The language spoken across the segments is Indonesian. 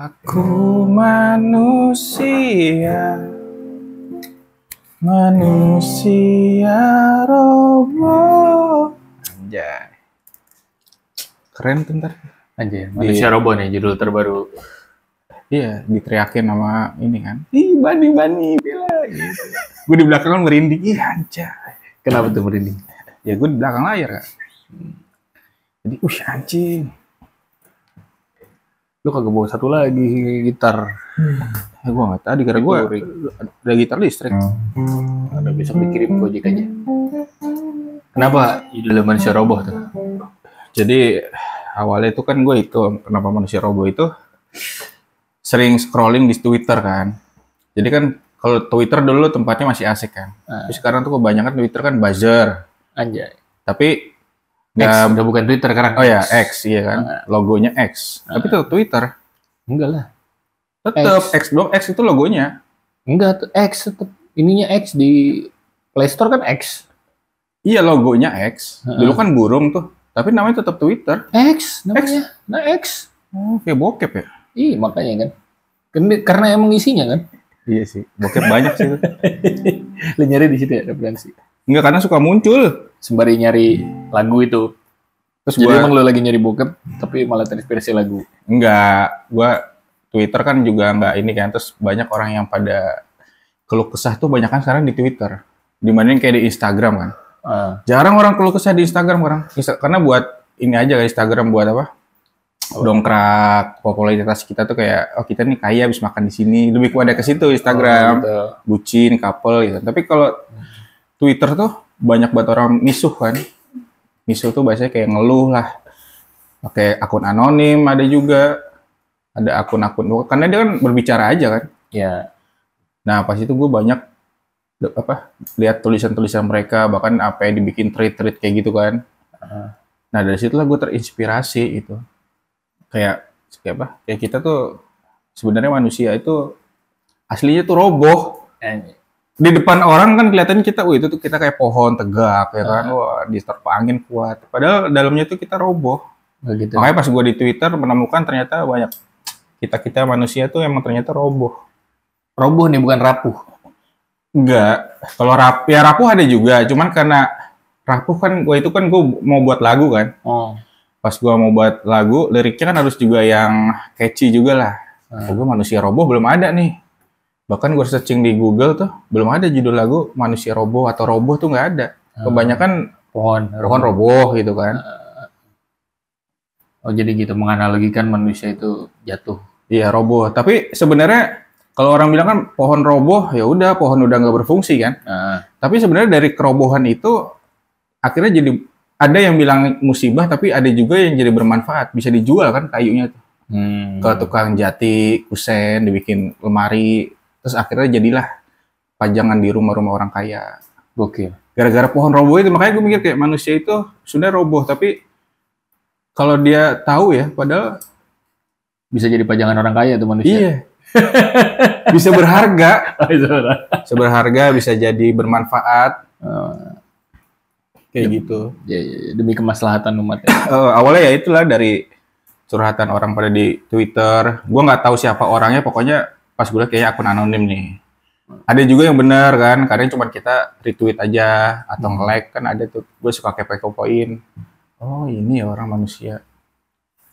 Aku manusia, manusia robot. Anjay. Keren tuh ntar. Anjay, manusia robot nih judul terbaru. Iya, diteriakin sama ini kan. Ih, Bani, bela gitu. Gue di belakang kan merinding. Ih, anjay. Kenapa tuh merinding? Ya gue di belakang layar kan. Jadi, anjing. Lu kagak bawa satu lagi gitar. Ya gue nggak tahu, karena gue ada gitar listrik. Ada besok dikirim Gojek aja. Kenapa judulnya manusia robot tuh? Jadi awalnya itu kan gue itu kenapa manusia robot itu sering scrolling di Twitter kan. Jadi kan kalau Twitter dulu tempatnya masih asik kan. Tapi sekarang tuh kebanyakan Twitter kan buzzer. Anjay. Tapi X, udah bukan Twitter sekarang. Oh ya, X, iya kan. Logonya X. Tapi tetap Twitter. Enggak lah. Tetap X dong, X itu logonya. Enggak, X tetap ininya X di Play Store kan X. Iya, logonya X. Dulu kan burung tuh. Tapi namanya tetap Twitter. X namanya. Nah, X. Oh, kayak bokep ya? Iya, makanya kan. Karena emang isinya kan. Iya sih, bokep banyak sih itu. Lu nyari di situ ya referensi. Enggak, karena suka muncul. Sembari nyari lagu itu. Terus jadi emang lu lagi nyari bokep, tapi malah terinspirasi lagu. Enggak, gua Twitter kan juga enggak ini kan. Terus banyak orang yang pada keluh kesah tuh banyak kan sekarang di Twitter. Dibanding kayak di Instagram kan. Jarang orang keluh kesah di Instagram orang. Karena buat ini aja kayak Instagram buat apa? Dongkrak popularitas kita tuh kayak kita nih kaya habis makan di sini. Lebih pada ke situ Instagram. Gitu. Bucin, couple gitu. Tapi kalau Twitter tuh banyak banget orang misuh kan. Misuh tuh biasanya kayak ngeluh lah. Pakai akun anonim ada juga. Ada akun-akun. Karena dia kan berbicara aja kan. Ya. Nah pas itu gue banyak lihat tulisan-tulisan mereka. Bahkan apa yang dibikin tweet-tweet kayak gitu kan. Nah dari situlah gue terinspirasi itu. Kayak kita tuh sebenarnya manusia itu aslinya tuh roboh. Di depan orang kan kelihatannya kita, itu tuh kita kayak pohon tegak ya kan, wah diterpa angin kuat. Padahal dalamnya tuh kita roboh. Gitu. Makanya pas gue di Twitter menemukan ternyata banyak kita manusia tuh emang ternyata roboh. Roboh nih bukan rapuh. Enggak, kalau rapuh ada juga, cuman karena rapuh kan gue mau buat lagu kan. Pas gue mau buat lagu, liriknya kan harus juga yang catchy juga lah. Gue manusia roboh belum ada nih. Bahkan gue searching di Google tuh, belum ada judul lagu manusia roboh atau roboh tuh nggak ada. Kebanyakan pohon roboh gitu kan. Oh jadi gitu, menganalogikan manusia itu jatuh. Iya roboh, tapi sebenarnya kalau orang bilang kan pohon roboh, ya udah pohon udah nggak berfungsi kan. Tapi sebenarnya dari kerobohan itu akhirnya jadi ada yang bilang musibah, tapi ada juga yang jadi bermanfaat, bisa dijual kan kayunya tuh. Ke tukang jati, kusen, dibikin lemari. Terus akhirnya jadilah pajangan di rumah-rumah orang kaya. Gokil. Gara-gara pohon roboh itu, makanya gue mikir kayak manusia itu sudah roboh, tapi kalau dia tahu ya, padahal bisa jadi pajangan orang kaya tuh manusia. Iya. Bisa berharga. Bisa berharga, bisa jadi bermanfaat. Kayak gitu. Ya, demi kemaslahatan umat. Awalnya ya itulah dari curhatan orang pada di Twitter. Gue nggak tahu siapa orangnya, pokoknya pas gue liat kayaknya akun anonim nih. Ada juga yang benar kan, kadang cuma kita retweet aja atau nge-like kan ada tuh. Gue suka kepo-kepoin. Oh ini ya orang manusia.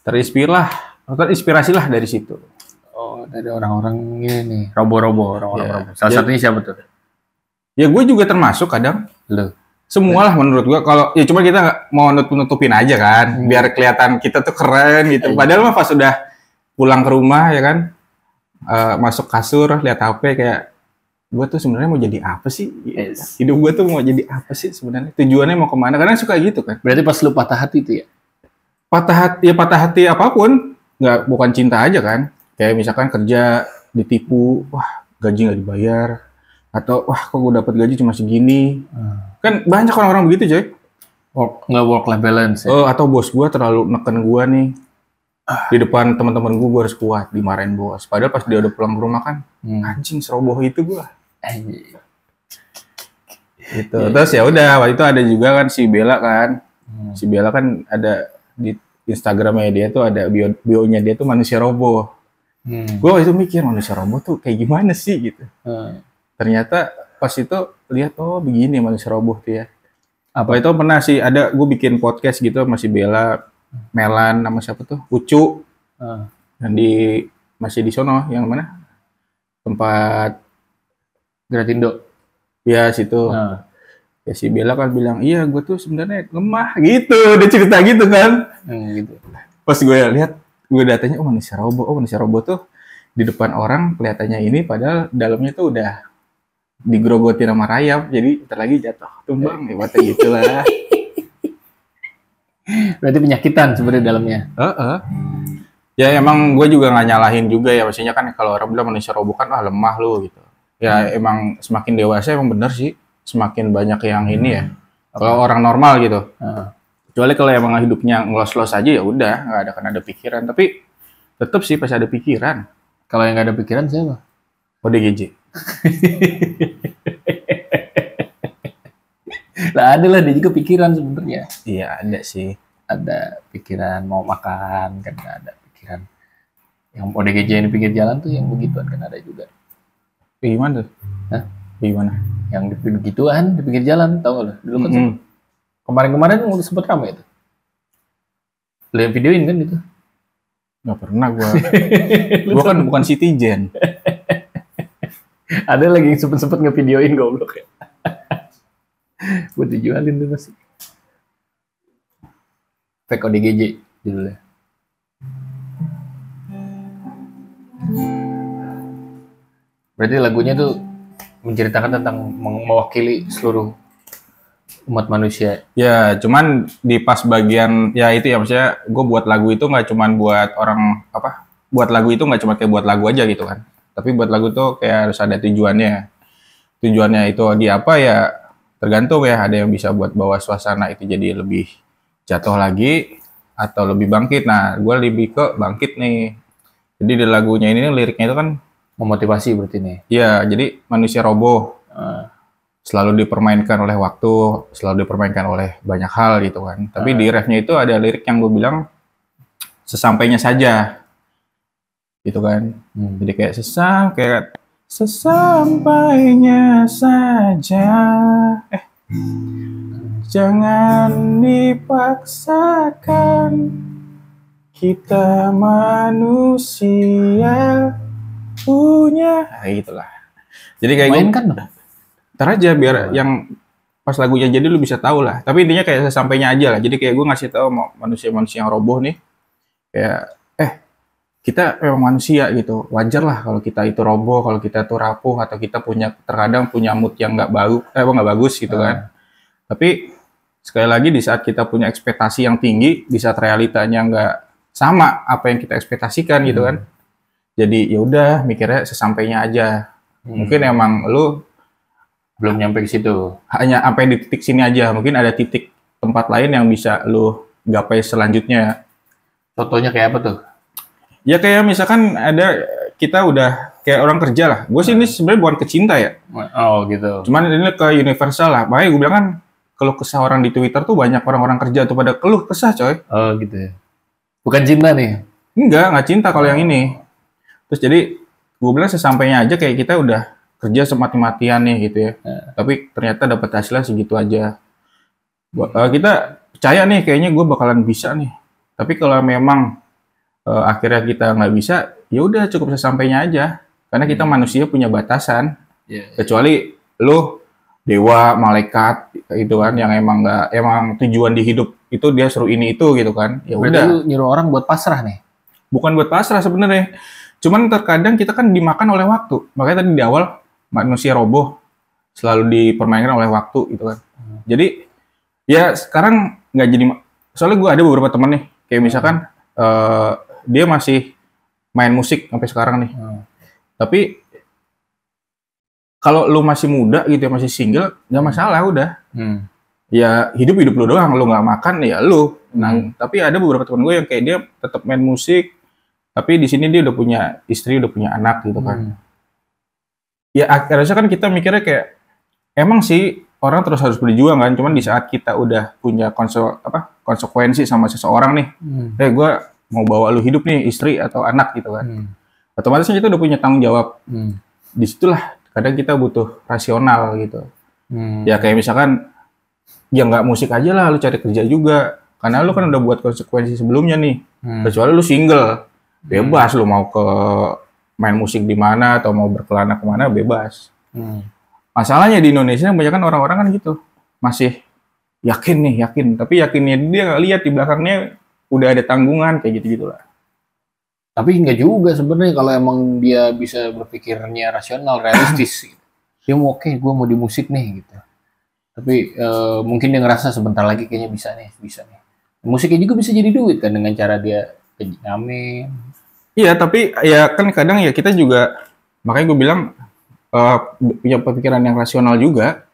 Terinspirasi lah dari situ. Oh dari orang-orang ini nih, robo-robo, orang-orang robo. Salah satunya siapa tuh? Ya gue juga termasuk kadang. Loh. Semua lah menurut gue. Kalau ya cuma kita nggak mau nutupin aja kan, biar kelihatan kita tuh keren gitu. Padahal mah pas sudah pulang ke rumah ya kan. Masuk kasur, lihat HP kayak gue tuh sebenarnya mau jadi apa sih? Hidup gue tuh mau jadi apa sih sebenarnya? Tujuannya mau kemana? Karena suka gitu kan. Berarti pas lu patah hati tuh ya? Patah hati apapun, bukan cinta aja kan? Kayak misalkan kerja ditipu, wah gaji nggak dibayar, atau wah kok gue dapat gaji cuma segini? Kan banyak orang-orang begitu coy. Nggak work life balance. Ya? Atau bos gue terlalu neken gue nih. Di depan teman-teman gue harus kuat, dimarahin bos. Padahal pas dia udah pulang ke rumah kan, anjing seroboh itu gue. Gitu. Terus ya udah, waktu itu ada juga kan si Bella kan. Si Bella kan ada di Instagramnya dia tuh ada bio-nya dia tuh manusia roboh. Gue waktu itu mikir manusia robot tuh kayak gimana sih gitu. Ternyata pas itu lihat oh begini manusia robot tuh ya. Apa itu pernah sih ada gue bikin podcast gitu masih Bella, Melan sama siapa tuh Ucu. Dan masih di sono yang mana? Tempat Gratindo. Ya situ. Ya si Bella kan bilang, iya gue tuh sebenarnya lemah gitu. Dia cerita gitu kan. Gitu. Pas gue lihat, gue datanya, oh manusia robot tuh di depan orang kelihatannya ini, padahal dalamnya tuh udah digerogoti sama rayap, jadi ntar lagi jatuh tumbang, ya buatnya gitulah. Berarti penyakitan sebenarnya dalamnya. Ya emang gue juga nggak nyalahin juga ya, maksudnya kan kalau orang bilang manusia robot kan, lemah lo gitu. Ya emang semakin dewasa emang bener sih, semakin banyak yang ini ya. Kalau orang normal gitu. Kecuali kalau emang hidupnya ngelos-los aja ya udah nggak ada pikiran. Tapi tetap sih pasti ada pikiran. Kalau yang nggak ada pikiran siapa? ODGJ. Lah ada lah dia juga pikiran sebenarnya. Iya ada sih. Ada pikiran mau makan kan ada pikiran. Yang ODGJ yang di pinggir jalan tuh yang begituan kan ada juga. Gimana tuh? Hah? Gimana? Yang di begituan di pinggir jalan tau gak lo? Dulu kan kemarin sempet ramai itu. Lo yang videoin kan itu? Nggak pernah gua. Gua kan bukan citizen. Ada lagi yang sempet ngevideoin goblok ya. Buat dijualin tuh masih. Fake ODGJ judulnya. Berarti lagunya tuh menceritakan tentang mewakili seluruh umat manusia. Ya, cuman di pas bagian ya itu ya maksudnya gue buat lagu itu nggak cuman buat orang apa, buat lagu itu nggak cuma kayak buat lagu aja gitu kan. Tapi buat lagu tuh kayak harus ada tujuannya. Tujuannya itu di apa ya tergantung ya. Ada yang bisa buat bawa suasana itu jadi lebih jatuh lagi atau lebih bangkit. Nah, gue lebih ke bangkit nih. Jadi di lagunya ini liriknya itu kan memotivasi berarti nih. Iya, jadi manusia roboh. Selalu dipermainkan oleh waktu, selalu dipermainkan oleh banyak hal gitu kan. Tapi di refnya itu ada lirik yang gue bilang sesampainya saja, gitu kan. Jadi kayak sesampainya saja, jangan dipaksakan, kita manusia punya, gitulah. Jadi kayak mainkan dong. Ntar aja biar yang pas lagunya jadi lu bisa tahu lah. Tapi intinya kayak sesampainya aja lah. Jadi kayak gue ngasih tahu manusia-manusia yang roboh nih, kayak kita memang manusia gitu. Wajar lah kalau kita itu roboh, kalau kita tuh rapuh atau kita terkadang punya mood yang nggak bagus gitu kan. Tapi sekali lagi di saat kita punya ekspektasi yang tinggi, di saat realitanya nggak sama apa yang kita ekspektasikan gitu kan. Jadi ya udah mikirnya sesampainya aja. Mungkin emang lu belum nyampe ke situ. Hanya sampai di titik sini aja. Mungkin ada titik tempat lain yang bisa lu gapai selanjutnya. Contohnya kayak apa tuh? Ya kayak misalkan kita udah kayak orang kerja lah. Gue sih ini sebenarnya bukan kecinta ya. Oh gitu. Cuman ini ke universal lah. Makanya gue bilang kan keluh kesah orang di Twitter tuh banyak orang-orang kerja tuh pada keluh kesah coy. Oh gitu ya. Bukan cinta nih? Nggak cinta kalau yang ini. Terus jadi gue bilang sesampainya aja kayak kita udah kerja semati-matian nih gitu ya. Tapi ternyata dapat hasilnya segitu aja. Kita percaya nih kayaknya gue bakalan bisa nih. Tapi kalau memang akhirnya kita nggak bisa, ya udah cukup sesampainya aja. Karena kita manusia punya batasan. Kecuali lu dewa, malaikat itu kan yang emang tujuan di hidup itu dia suruh ini itu gitu kan. Ya udah. Lu nyuruh orang buat pasrah nih. Bukan buat pasrah sebenarnya. Cuman terkadang kita kan dimakan oleh waktu. Makanya tadi di awal manusia roboh selalu dipermainkan oleh waktu gitu kan. Jadi ya sekarang nggak jadi, soalnya gue ada beberapa teman nih kayak misalkan dia masih main musik sampai sekarang nih. Tapi kalau lu masih muda gitu ya, masih single, nggak masalah udah. Ya hidup lu doang, lu nggak makan ya lu. Tapi ada beberapa teman gue yang kayak dia tetap main musik, tapi di sini dia udah punya istri, udah punya anak gitu kan. Ya harusnya kan kita mikirnya kayak emang sih orang terus harus berjuang kan, cuman di saat kita udah punya konsekuensi sama seseorang nih, gue mau bawa lu hidup nih, istri atau anak gitu kan. Otomatis kita udah punya tanggung jawab. Disitulah kadang kita butuh rasional gitu. Ya kayak misalkan, ya nggak musik aja lah, lu cari kerja juga. Karena lu kan udah buat konsekuensi sebelumnya nih. Kecuali lu single, bebas lu mau ke main musik di mana atau mau berkelana kemana bebas. Masalahnya di Indonesia banyak kan orang-orang kan gitu, masih yakin, tapi yakinnya dia nggak lihat di belakangnya udah ada tanggungan kayak gitu-gitulah. Tapi nggak juga sebenarnya kalau emang dia bisa berpikirnya rasional, realistis. Dia mau oke, gue mau di musik nih gitu. Tapi mungkin dia ngerasa sebentar lagi kayaknya bisa nih. Musiknya juga bisa jadi duit kan dengan cara dia ngamen. Iya, tapi ya kan kadang ya kita juga, makanya gue bilang punya pemikiran yang rasional juga.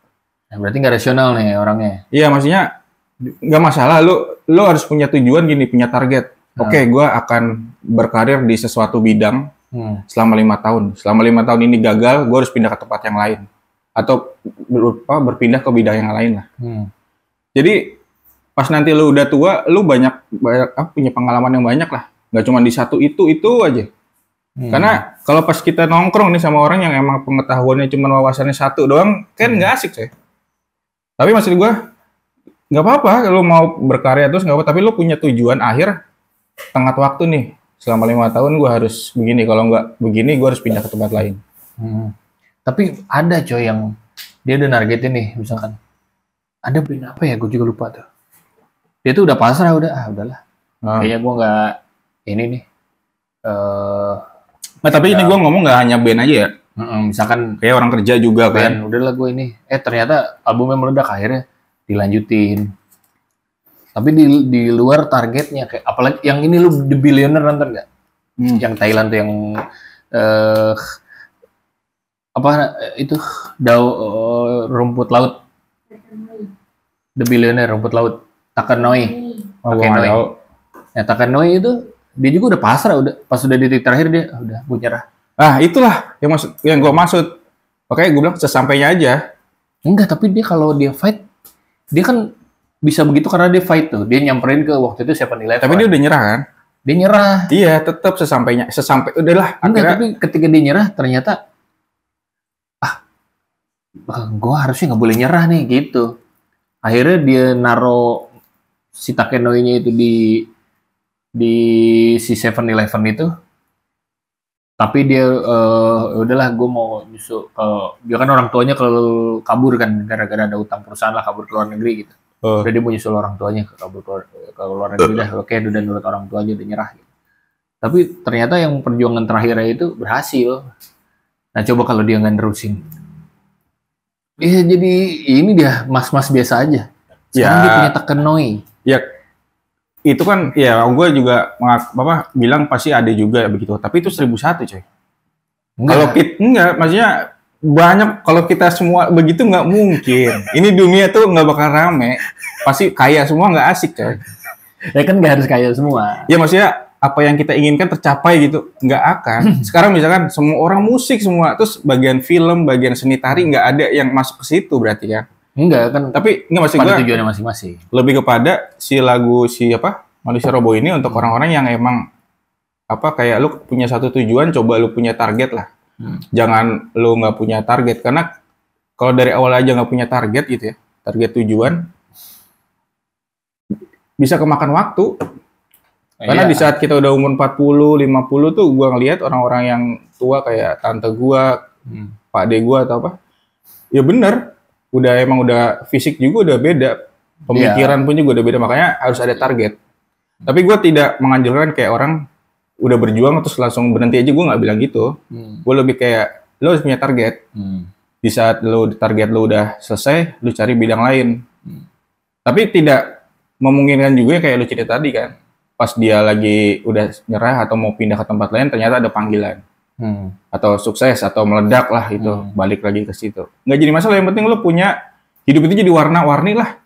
Nah, berarti nggak rasional nih orangnya. Iya, maksudnya nggak masalah. Lu harus punya tujuan gini, punya target. Oke, gue akan berkarir di sesuatu bidang selama 5 tahun. Selama 5 tahun ini gagal, gue harus pindah ke tempat yang lain. Atau berpindah ke bidang yang lain lah. Jadi pas nanti lu udah tua, lu banyak punya pengalaman yang banyak lah. Nggak cuma di satu itu aja. Karena kalau pas kita nongkrong nih sama orang yang emang pengetahuannya cuma wawasannya satu doang, kan nggak asik sih. Tapi maksud gue, nggak apa-apa lu mau berkarya terus nggak apa, tapi lu punya tujuan akhir, tengah waktu nih. Selama 5 tahun gue harus begini, kalau nggak begini gue harus pindah ke tempat lain. Tapi ada coy yang dia udah nargetin nih, misalkan ada band apa ya, gue juga lupa tuh. Dia tuh udah pasrah, udahlah. Kayaknya gue nggak ini nih. Nah, tapi ini gue ngomong nggak hanya band aja ya. Misalkan kayak orang kerja juga kan. Udahlah gue ini. Ternyata albumnya meledak, akhirnya dilanjutin. Tapi di luar targetnya, kayak apalagi yang ini lu The Billionaire nonton nggak? Yang Thailand tuh yang apa itu rumput laut. The Billionaire rumput laut. Takanoi. Ya Takanoi itu dia juga udah pasrah, udah pas udah di titik terakhir dia udah gue nyerah. Itulah yang gue maksud. Makanya gue bilang sesampainya aja. Enggak, tapi dia kalau dia fight, dia kan bisa begitu karena dia fight tuh. Dia nyamperin ke waktu itu siapa nilai. Tapi dia udah nyerah kan? Dia nyerah. Iya, tetap sesampai udahlah. Enggak, tapi ketika dia nyerah ternyata gue harusnya nggak boleh nyerah nih gitu. Akhirnya dia naro si Takenoi-nya itu di si 7-Eleven itu. Tapi dia udahlah gue mau nyusul dia kan orang tuanya kalau kabur kan gara-gara ada utang perusahaan lah, kabur ke luar negeri gitu. Udah dia mau nyusul orang tuanya kabur ke luar negeri dah. Oke, udah nurut orang tuanya, udah nyerah gitu. Tapi ternyata yang perjuangan terakhirnya itu berhasil. Nah, coba kalau dia nggak nerusin. Jadi ini dia mas-mas biasa aja. Sekarang dia punya Takenoi. Ya, itu kan ya gue juga bilang pasti ada juga begitu. Tapi itu 1001 coy. Kalau enggak, maksudnya banyak, kalau kita semua begitu nggak mungkin. Ini dunia tuh nggak bakal rame. Pasti kaya semua nggak asik coy. Ya kan nggak harus kaya semua. Ya maksudnya apa yang kita inginkan tercapai gitu, nggak akan. Sekarang misalkan semua orang musik semua, terus bagian film, bagian seni tari nggak ada yang masuk ke situ berarti kan? Enggak kan? Tapi nggak, maksud gue tujuannya masing-masing. Lebih kepada si lagu Manusia Robo ini untuk orang-orang yang emang kayak lu punya satu tujuan, coba lu punya target lah. Jangan lu nggak punya target, karena kalau dari awal aja nggak punya target gitu ya, target tujuan, bisa kemakan waktu. Karena di saat kita udah umur 40, 50 tuh gua ngelihat orang-orang yang tua kayak tante gua, pak de gua atau apa. Ya bener, emang udah fisik juga udah beda. Pemikiran pun juga udah beda, makanya harus ada target. Tapi gua tidak menganjurkan kayak orang udah berjuang terus langsung berhenti aja, gua nggak bilang gitu. Gua lebih kayak lo harus punya target. Di saat target lo udah selesai, lo cari bidang lain. Tapi tidak memungkinkan juga kayak lo cerita tadi kan. Pas dia lagi udah nyerah atau mau pindah ke tempat lain, ternyata ada panggilan. Atau sukses, atau meledak lah itu, balik lagi ke situ. Nggak jadi masalah, yang penting lo punya, hidup itu jadi warna-warni lah.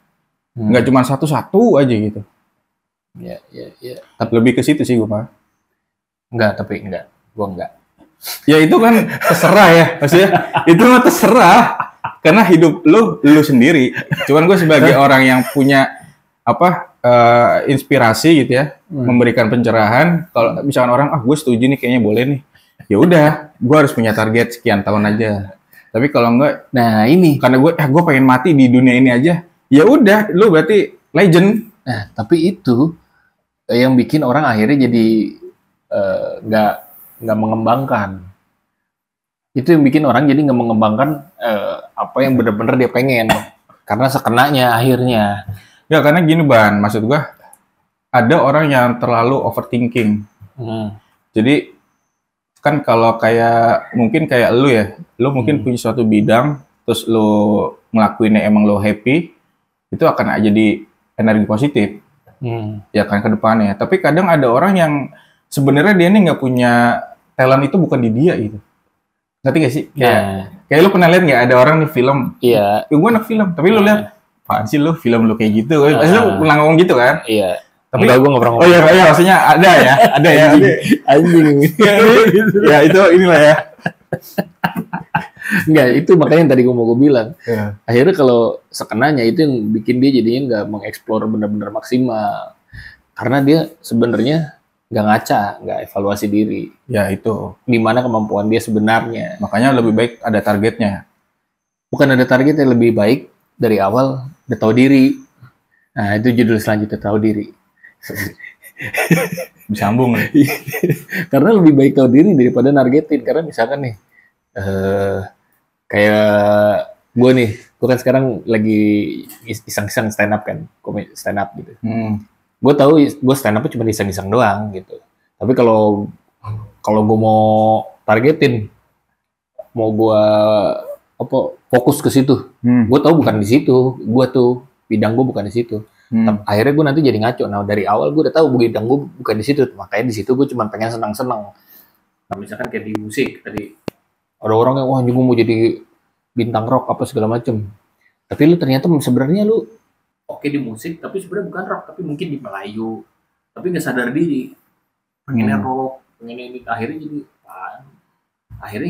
Nggak cuma satu-satu aja gitu. Iya. Tapi lebih ke situ sih gue mah. Enggak. Gue enggak. Ya itu kan terserah ya, maksudnya itu mah terserah. Karena hidup lo sendiri. Cuman gue sebagai orang yang punya inspirasi gitu ya, memberikan pencerahan. Kalau misalkan orang gue setuju nih, kayaknya boleh nih, ya udah, gue harus punya target sekian tahun aja. Tapi kalau enggak, Nah ini, karena gue pengen mati di dunia ini aja, ya udah, lu berarti legend. nah tapi itu yang bikin orang akhirnya jadi nggak mengembangkan. Itu yang bikin orang jadi nggak mengembangkan apa yang benar-benar dia pengen. Karena sekenanya akhirnya. Ya karena gini Ban, maksud gue, ada orang yang terlalu overthinking. Jadi kan kalau mungkin kayak lu ya, lu mungkin punya suatu bidang, terus lu ngelakuinnya emang lu happy, itu akan jadi energi positif. Ya kan ke depannya. Tapi kadang ada orang yang sebenarnya dia ini nggak punya talent, itu bukan di dia gitu. Ngerti gak sih? Kayak lu pernah lihat nggak ada orang nih film? Iya. Gue anak film, tapi lu lihat, apaan sih lu film lu kayak gitu? Pasti lu pernah ngomong gitu kan? Iya. Tapi gue nggak pernah ngomong. Oh iya, maksudnya ada ya. Anjing. Ya itu inilah ya. Enggak, itu makanya yang tadi gue bilang. Akhirnya kalau sekenanya itu yang bikin dia jadinya nggak mengeksplor benar-benar maksimal. Karena dia sebenarnya nggak ngaca, nggak evaluasi diri. Ya itu. Di mana kemampuan dia sebenarnya. Makanya lebih baik ada targetnya. Bukan ada target yang lebih baik dari awal udah tahu diri. Nah itu judul selanjutnya, tahu diri. Disambung. Karena lebih baik tahu diri daripada nargetin. Karena misalkan nih, kayak gue kan sekarang lagi iseng-iseng stand up kan, stand up gitu. Gue tahu gue stand up cuma iseng-iseng doang gitu. Tapi kalau gue mau targetin, mau gue fokus ke situ, gue tahu bukan di situ. Gue tuh bidang gue bukan di situ. Akhirnya gue nanti jadi ngaco. Nah dari awal gue udah tahu bidang gue bukan di situ. Makanya di situ gue cuma pengen senang-senang. Nah misalkan kayak di musik tadi, ada orang yang wah gue mau jadi bintang rock apa segala macem. Tapi lu ternyata sebenarnya lu oke di musik, tapi sebenarnya bukan rock, tapi mungkin di Melayu, tapi nggak sadar diri, pengennya rock, pengennya ini, akhirnya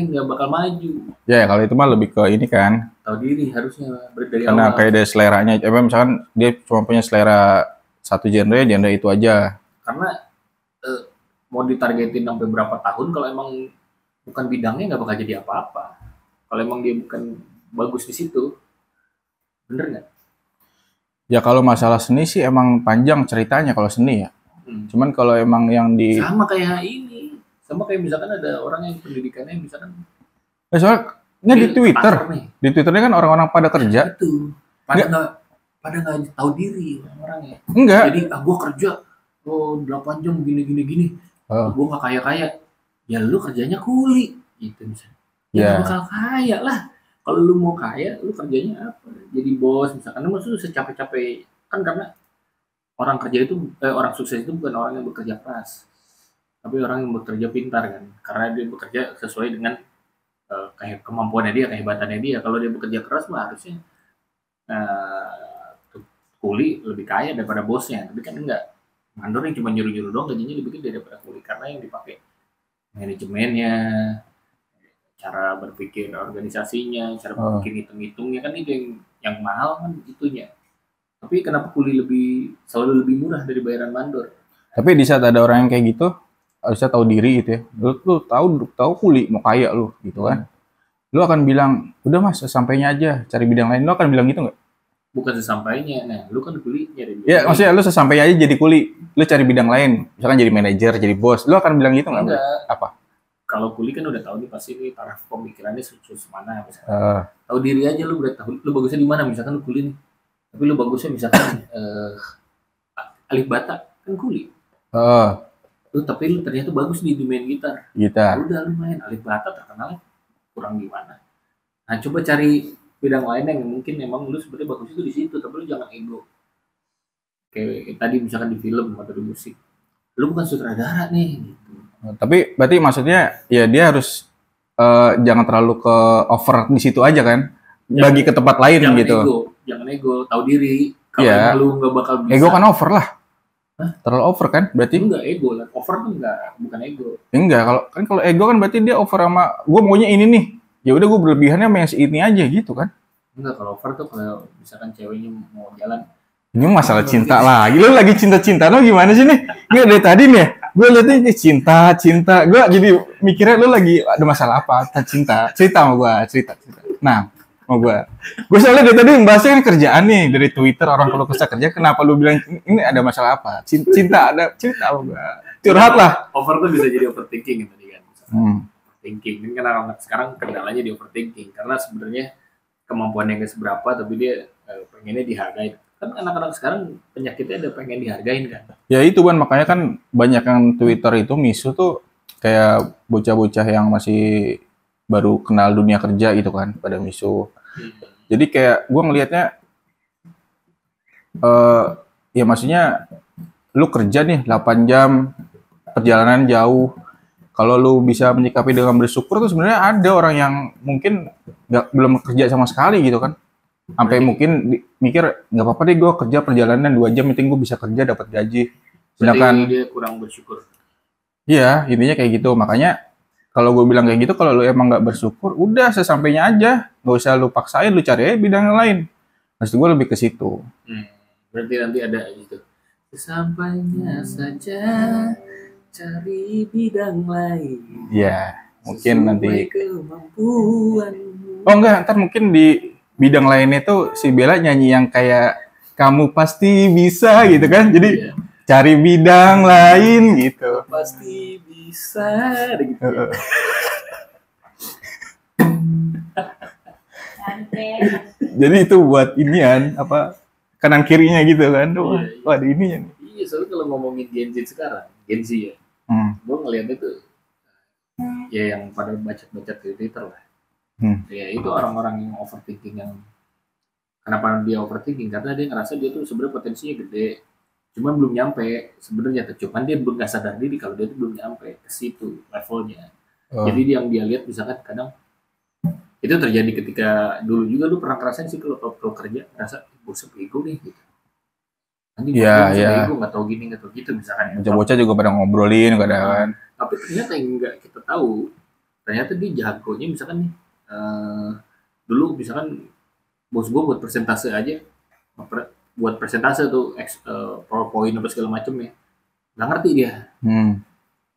nggak bakal maju. Ya kalau itu mah lebih ke ini kan. Tahu diri harusnya dari karena awal. Kayak ada seleranya, misalkan dia cuma punya selera satu genre itu aja. Karena mau ditargetin sampai berapa tahun, kalau emang bukan bidangnya nggak bakal jadi apa-apa. Kalau emang dia bukan bagus di situ, bener nggak? Ya kalau masalah seni sih emang panjang ceritanya kalau seni ya. Cuman kalau emang yang di sama kayak misalkan ada orang yang pendidikannya misalkan. Soalnya di Twitternya kan orang-orang pada kerja. Itu pada nggak tahu diri orang-orangnya. Enggak. Jadi gue kerja 8 jam gini. Gue nggak kaya. Ya lu kerjanya kuli gitu misalnya. Ya bakal kaya lah. Kalau lu mau kaya, lu kerjanya apa? Jadi bos misalkan. Maksudnya secapek-capek kan, karena orang sukses itu bukan orang yang bekerja keras, tapi orang yang bekerja pintar kan. Karena dia bekerja sesuai dengan kayak kemampuannya dia, kehebatannya dia. Kalau dia bekerja keras mah harusnya kuli lebih kaya daripada bosnya. Tapi kan enggak. Mandor yang cuma nyuruh-nyuruh doang gajinya lebih gede daripada kuli, karena yang dipakai manajemennya, cara berpikir organisasinya, cara berpikir hitung-hitungnya kan, itu yang mahal kan itunya. Tapi kenapa kuli selalu lebih murah dari bayaran mandor? Tapi di saat ada orang yang kayak gitu, harusnya tahu diri gitu ya. Lu tahu kuli mau kaya lu gitu kan. Lu akan bilang, udah mas sesampainya aja cari bidang lain. Lu akan bilang gitu nggak? Bukan sesampainya, nah lu kan kuli nyari. Ya maksudnya lu sesampainya aja jadi kuli, lu cari bidang lain, misalkan jadi manajer, jadi bos. Lu akan bilang gitu nggak? Enggak. Apa? Kalau kuli kan udah tahu nih pasti nih taraf pemikirannya sus mana misalkan. Tahu diri aja, lu udah tahu lu bagusnya di mana, misalkan lu kuli nih. Tapi lu bagusnya misalkan alif bata kan kuli. Tapi lu ternyata bagus nih di main gitar. Udah lu main alif bata, terkenal kurang gimana. Nah coba cari bidang lain yang mungkin emang lu sebenarnya bagus itu di situ, tapi lu jangan ego. Kayak tadi misalkan di film atau di musik, lu bukan sutradara nih gitu. Tapi berarti maksudnya ya dia harus jangan terlalu ke over di situ aja kan, bagi ke tempat lain gitu. Jangan ego, tahu diri. Kalau lu nggak bakal bisa. Ego kan over lah. Terlalu over kan berarti? Enggak ego lah, over tuh bukan ego. Enggak, kalau ego kan berarti dia over sama gue maunya ini nih. Ya udah gue berlebihannya sama yang ini aja gitu kan. Enggak, kalau over tuh kalau misalkan ceweknya mau jalan. Ini masalah cinta lagi. Lu lagi cinta-cinta lo gimana sih nih? Enggak dari tadi nih ya. Gue liatnya ini cinta. Gue jadi mikirnya lu lagi ada masalah apa? Cinta. Cerita sama gue, cerita. Nah, mau gue soalnya dari tadi membahasnya kan kerjaan nih dari Twitter orang kalau kesah kerja. Kenapa lu bilang ini ada masalah apa? Cinta ada cerita sama gue. Curhat lah. Over tuh bisa jadi overthinking tadi kan. Overthinking ini kan anak sekarang kendalanya di overthinking karena sebenarnya kemampuannya nggak seberapa tapi dia pengennya dihargai. Kan anak-anak sekarang penyakitnya ada pengen dihargain kan. Ya itu kan makanya kan banyak yang Twitter itu misu tuh kayak bocah-bocah yang masih baru kenal dunia kerja gitu kan pada misu. Jadi kayak gue ngelihatnya ya maksudnya lu kerja nih 8 jam perjalanan jauh. Kalau lu bisa menyikapi dengan bersyukur tuh sebenarnya ada orang yang mungkin belum kerja sama sekali gitu kan. Sampai mungkin mikir nggak apa-apa deh gue kerja perjalanan 2 jam penting gue bisa kerja dapat gaji. Sedangkan dia kurang bersyukur. Iya, intinya kayak gitu. Makanya kalau gue bilang kayak gitu, kalau lu emang nggak bersyukur, udah sesampainya aja, nggak usah lu paksain, lu cari aja bidang yang lain. Maksud gue lebih ke situ. Berarti nanti ada gitu. Sesampainya saja cari bidang lain. Iya, mungkin nanti. Kemampuan. Oh enggak, ntar mungkin di bidang lainnya tuh si Bella nyanyi yang kayak kamu pasti bisa gitu kan. Jadi cari bidang lain gitu. Pasti bisa gitu. Jadi itu buat inian apa kanan kirinya gitu kan. Wah, ada ininya. Iya, soalnya kalau ngomongin Gen Z sekarang, Gen Z ya. Gue ngeliat itu ya yang pada bacot-bacot di Twitter lah. Ya itu orang-orang yang overthinking yang kenapa dia overthinking karena dia ngerasa dia tuh sebenarnya potensinya gede cuman belum nyampe sebenarnya cuman dia belum nggak sadar diri kalau dia tuh belum nyampe ke situ levelnya. Jadi yang dia lihat misalkan kadang itu terjadi ketika dulu juga lu pernah ngerasain sih kalau kerja ngerasa bosan ego nih gitu. Nanti ego nggak tahu gini nggak tahu gitu misalkan. Bocah-bocah juga pada ngobrolin kadang. Tapi ternyata yang nggak kita tahu ternyata dia jagonya misalkan nih dulu misalkan bos gue buat presentase aja buat presentase tuh PowerPoint apa segala macem ya nggak ngerti dia.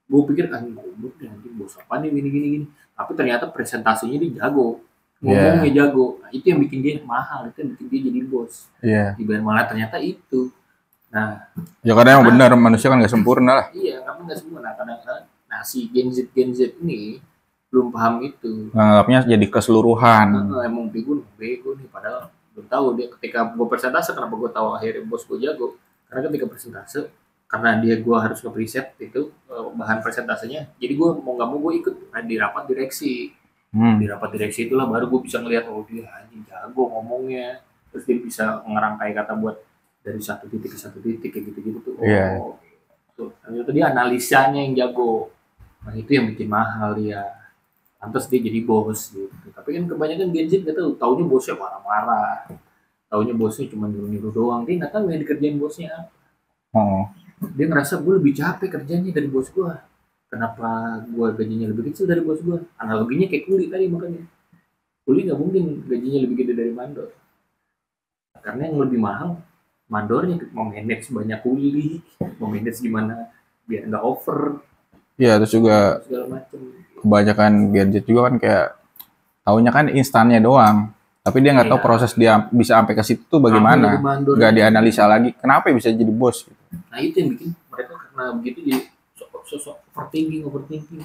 Gue pikir kan nanti bos apa nih gini tapi ternyata presentasinya dia jago ngomongnya jago. Nah, itu yang bikin dia mahal, itu yang bikin dia jadi bos. Dibayar malah ternyata itu. Nah ya kadang yang benar manusia kan nggak sempurna lah. Iya karena nggak sempurna kadang-kadang. Nah si Gen Z ini belum paham itu. Nganggapnya jadi keseluruhan. Emang bego nih padahal belum tahu dia ketika gue presentase kenapa gue tahu akhirnya bos gue jago karena ketika presentase karena gue harus nge-preset itu bahan presentasenya jadi gue mau nggak mau gue ikut di rapat direksi. Di rapat direksi itulah baru gue bisa ngelihat dia anjing jago ngomongnya terus dia bisa ngerangkai kata buat dari satu titik ke satu titik kayak gitu-gitu tuh. Tuh ternyata dia analisanya yang jago. Nah itu yang bikin mahal dia. Pantas dia jadi bos gitu. Tapi kan kebanyakan Gen Z nggak tahu, taunya bosnya marah-marah, taunya bosnya cuma nyuruh-nyuruh doang, dia nggak tahu yang dikerjain bosnya apa. Dia ngerasa gue lebih capek kerjanya dari bos gue. Kenapa gue gajinya lebih kecil dari bos gue? Analoginya kayak kuli tadi makanya. Kuli nggak mungkin gajinya lebih gede dari mandor. Karena yang lebih mahal mandornya mau manage banyak kuli, mau manage gimana biar nggak over. Iya terus juga segala macam. Kebanyakan gadget juga kan kayak taunya kan instannya doang, tapi dia nggak tahu proses dia bisa sampai ke situ tuh bagaimana, nggak dianalisa lagi kenapa bisa jadi bos. Nah itu yang bikin mereka karena begitu jadi sosok overthinking.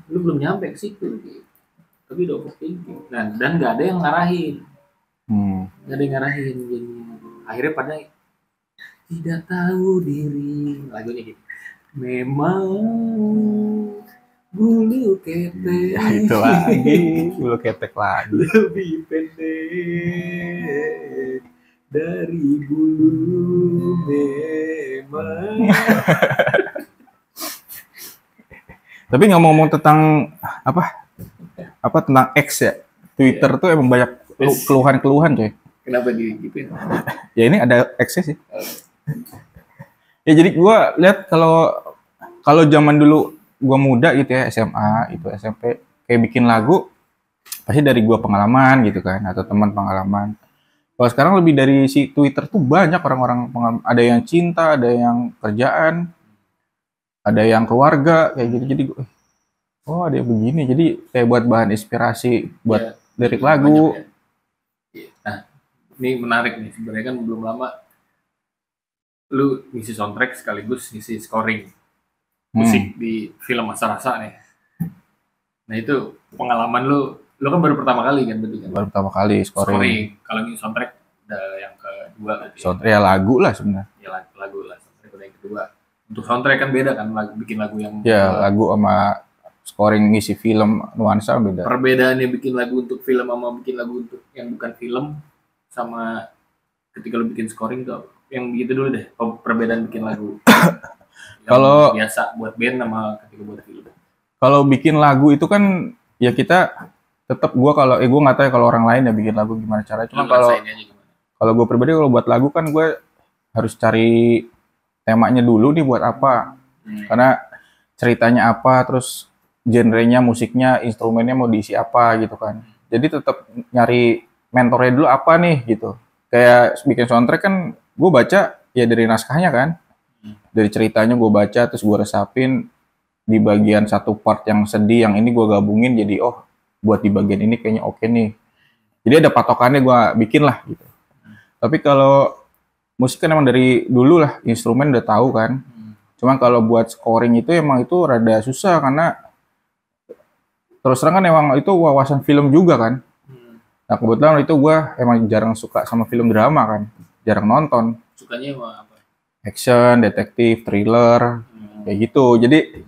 Lu belum nyampe ke situ, gitu. Tapi udah overthinking. Nah dan nggak ada yang ngarahin, nggak ada yang ngarahin, jadi akhirnya pada tidak tahu diri lagunya gitu. Memang bulu ketek itu lagi bulu ketek lagi lebih pendek dari bulu memang. Tapi ngomong-ngomong tentang apa tentang X ya Twitter tuh emang banyak keluhan coy. Kenapa gitu ya ini ada X sih ya jadi gue lihat kalau zaman dulu gue muda gitu ya SMA itu SMP kayak bikin lagu pasti dari gue pengalaman gitu kan atau teman pengalaman. Kalau sekarang lebih dari si Twitter tuh banyak orang-orang ada yang cinta ada yang kerjaan ada yang keluarga kayak gitu. Jadi oh ada yang begini. Jadi kayak buat bahan inspirasi buat Ya, lirik banyak lagu. ya. Iya. Nah, ini menarik nih. Sebenarnya kan belum lama lu ngisi soundtrack sekaligus ngisi scoring musik di film Masa Rasa nih. Nah itu pengalaman lu kan baru pertama kali kan berarti kan? Baru pertama kali scoring. Kalau ngisi soundtrack udah yang kedua berarti. Soundtrack ya lagu lah sebenarnya. Ya lagu lah, soundtrack udah yang kedua. Untuk soundtrack kan beda kan, bikin lagu yang Ya lagu sama scoring ngisi film nuansa beda. Perbedaannya bikin lagu untuk film sama bikin lagu untuk yang bukan film sama ketika lu bikin scoring tuh yang begitu dulu deh, perbedaan bikin lagu kalau biasa buat band sama ketika buat film. Kalau bikin lagu itu kan ya kita tetap gue nggak tahu ya kalau orang lain ya bikin lagu gimana caranya. Cuma kalau gue pribadi kalau buat lagu kan gue harus cari temanya dulu nih buat apa. Karena ceritanya apa, terus genrenya, musiknya, instrumennya mau diisi apa gitu kan. Jadi tetap nyari mentornya dulu apa nih gitu. Kayak bikin soundtrack kan gue baca ya dari naskahnya kan. Dari ceritanya gue baca terus gue resapin di bagian satu part yang sedih, yang ini gue gabungin jadi buat di bagian ini kayaknya oke nih. Jadi ada patokannya gue bikin lah gitu. Tapi kalau musik kan emang dari dulu lah instrumen udah tahu kan. Cuma kalau buat scoring itu emang itu rada susah karena terus terang kan emang itu wawasan film juga kan. Nah kebetulan itu gue emang jarang suka sama film drama kan, jarang nonton. Sukanya apa? Action, detektif, thriller, kayak gitu. Jadi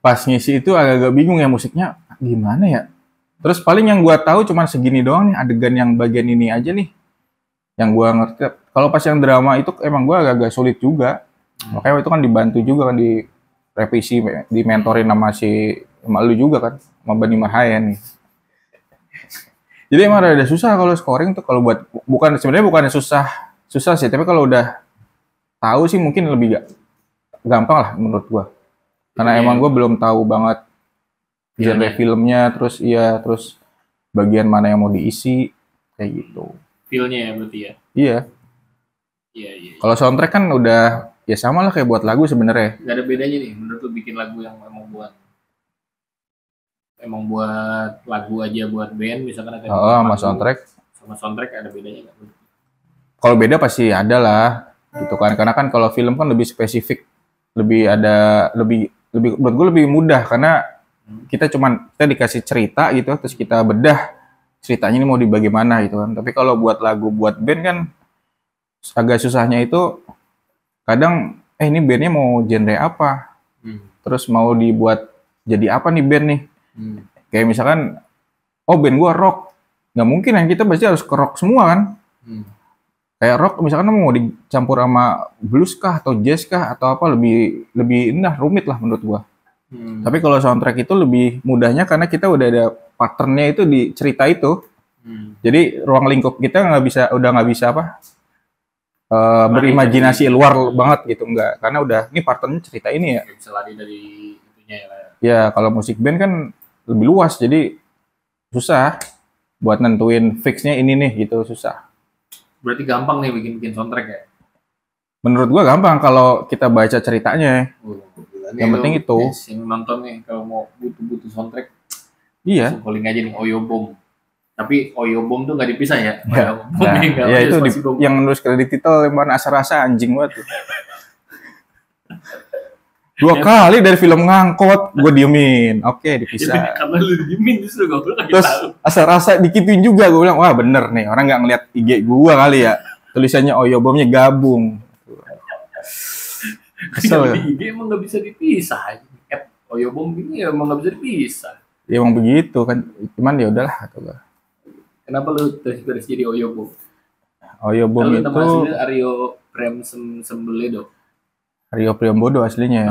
pas ngisi itu agak-agak bingung ya musiknya gimana ya. Terus paling yang gue tahu cuma segini doang nih adegan yang bagian ini aja nih. Yang gue ngerti. Kalau pas yang drama itu emang gue agak-agak sulit juga. Makanya itu kan dibantu juga kan di revisi, di mentorin sama lu juga kan, sama Bani Marhayan nih. Jadi emang ada susah kalau scoring tuh kalau buat sebenarnya bukan susah sih, tapi kalau udah tahu sih mungkin lebih gampang lah menurut gua. Karena emang gua belum tahu banget genre filmnya, terus bagian mana yang mau diisi kayak gitu. Feel-nya ya berarti ya. Iya. Iya. Kalau soundtrack kan udah ya sama lah kayak buat lagu sebenarnya. Gak ada bedanya nih menurut lu bikin lagu yang emang buat lagu aja buat band misalkan ada sama soundtrack ada bedanya nggak? Kalau beda pasti ada lah gitu kan, karena kan kalau film kan lebih spesifik, lebih buat gue lebih mudah karena kita dikasih cerita gitu terus kita bedah ceritanya ini mau dibagi mana gitu kan. Tapi kalau buat lagu buat band kan agak susahnya itu kadang ini bandnya mau genre apa, terus mau dibuat jadi apa nih band nih. Kayak misalkan band gua rock, nggak mungkin kan kita pasti harus ke rock semua kan. Kayak rock misalkan mau dicampur sama blues kah atau jazz kah atau apa lebih rumit lah menurut gua. Tapi kalau soundtrack itu lebih mudahnya karena kita udah ada patternnya itu di cerita itu. Jadi ruang lingkup kita udah nggak bisa berimajinasi luar banget gitu, enggak, karena udah ini patternnya cerita ini ya. Bisa lari dari itunya ya. Ya kalau musik band kan lebih luas jadi susah buat nentuin fixnya ini nih gitu, susah. Berarti gampang nih bikin soundtrack ya? Menurut gua gampang kalau kita baca ceritanya. Yang penting itu. Yang nonton nih kalau mau butuh soundtrack. Iya. Calling aja nih Oyobom. Tapi Oyobom tuh nggak dipisah ya? Ya itu yang nulis kredit titel Lembaran Asa-Rasa anjing banget tuh. 2 kali dari film Ngangkot gue diemin. Oke, dipisah. Ya, karena lu diemin justru gue bilang. Terus Asa-Rasa dikituin juga, gue bilang wah bener nih orang nggak ngeliat IG gue kali ya, tulisannya Oyobomnya gabung. Kesel ya? Di IG emang nggak bisa dipisah. Oyobom ini emang nggak bisa dipisah. Ya emang begitu kan, cuman ya udahlah kata gue. Kenapa lu terus jadi Oyobom? Oyobom itu nama Aryo Premsembeledo. Rio Priambodo aslinya.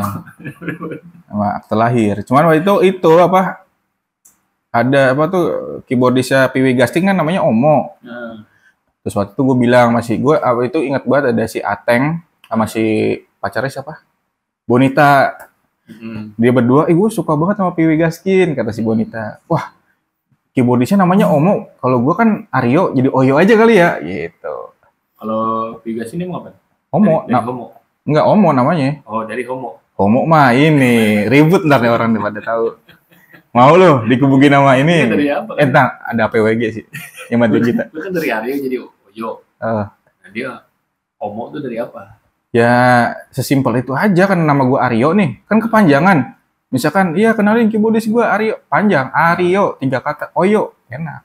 Sama akte lahir. Cuman waktu itu ada keyboardisnya Piwi Gasting kan namanya Omo. Terus waktu itu gue bilang itu ingat banget ada si Ateng sama si pacarnya siapa? Bonita. Dia berdua, gue suka banget sama Piwi Gaskin, kata si Bonita. Wah, keyboardisnya namanya Omo. Kalau gue kan Aryo, jadi Oyo aja kali ya, gitu. Kalau Piwi Gaskin emang apa? Omo. Dari Homo? Enggak, Omo namanya. Oh, dari Homo. Homo mah ini ribut ntar nih orang pada tahu. Mau lu dikebukin sama ini? Dari apa? Entah ada PWG sih yang bantu kita. Lu kan dari Aryo jadi Oyo. Uh, Nah, dia Homo tuh dari apa? ya sesimpel itu aja kan nama gua Aryo nih kan kepanjangan. Misalkan iya kenalin keyboardis gua Aryo panjang Aryo 3 kata Oyo enak.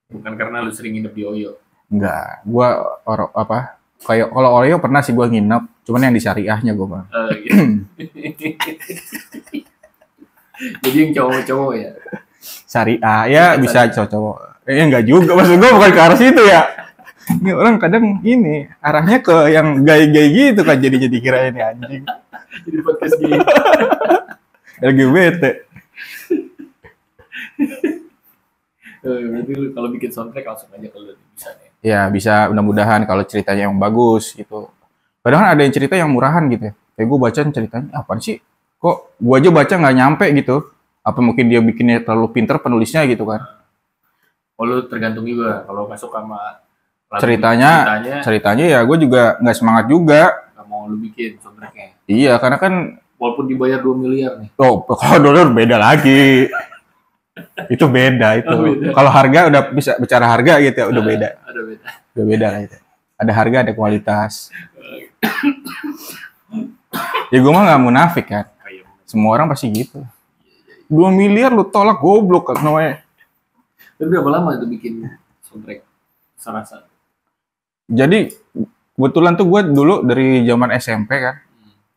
Bukan karena lu sering nginep di Oyo. Enggak, gua apa kayak kalau Oreo pernah sih gua nginep, cuman yang di syariahnya gua bang. Gitu. Jadi yang cowok-cowok ya. Syariah ya bisa cowok-cowok. Enggak juga, maksud gua bukan ke arah situ ya. Ini orang kadang ini arahnya ke yang gay-gay gitu kan jadi kira ini anjing. Jadi podcast gini. LGBT. Berarti lu kalau bikin soundtrack langsung aja kalau bisa nih. Ya bisa mudah-mudahan kalau ceritanya yang bagus gitu. Kadang kan ada yang cerita yang murahan gitu ya. Kayak gue baca ceritanya apaan sih? Kok gue aja baca nggak nyampe gitu? Apa mungkin dia bikinnya terlalu pinter penulisnya gitu kan? Oh lu tergantung juga kalau masuk sama ceritanya ya gue juga nggak semangat juga. Gak mau lu bikin soundtracknya. Iya karena kan walaupun dibayar 2 miliar nih. Oh kalau dolar beda lagi. Itu beda itu. Kalau harga udah bisa bicara harga gitu ya udah beda. Ada beda. Udah beda lah itu. Ada harga ada kualitas. Ya gue mah nggak munafik kan. Semua orang pasti gitu. 2 miliar lu tolak goblok kan namanya. Tapi berapa lama itu bikin soundtrack Sarasa? Jadi kebetulan tuh gue dulu dari zaman SMP kan.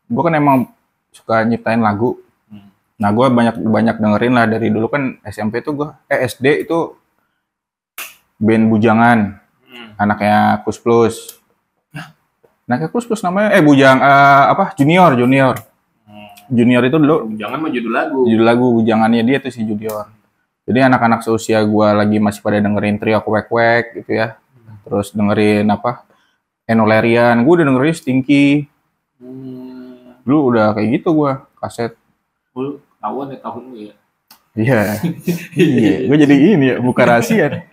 Gue kan emang suka nyiptain lagu. Nah, gue banyak dengerin lah dari dulu kan SMP tuh gue SD itu band Bujangan, anaknya Kus Plus. Anaknya Kus Plus namanya Junior. Junior itu dulu. Bujangan mah judul lagu. Judul lagu Bujangannya dia tuh si Junior. Jadi anak-anak seusia gue lagi masih pada dengerin Trio Kwek gitu ya. Terus dengerin Enno Lerian. Gue udah dengerin Stinky. Dulu udah kayak gitu gue kaset. Tahuan ya tahun lu ya. Iya. Iya, gue jadi ini ya buka rahasia.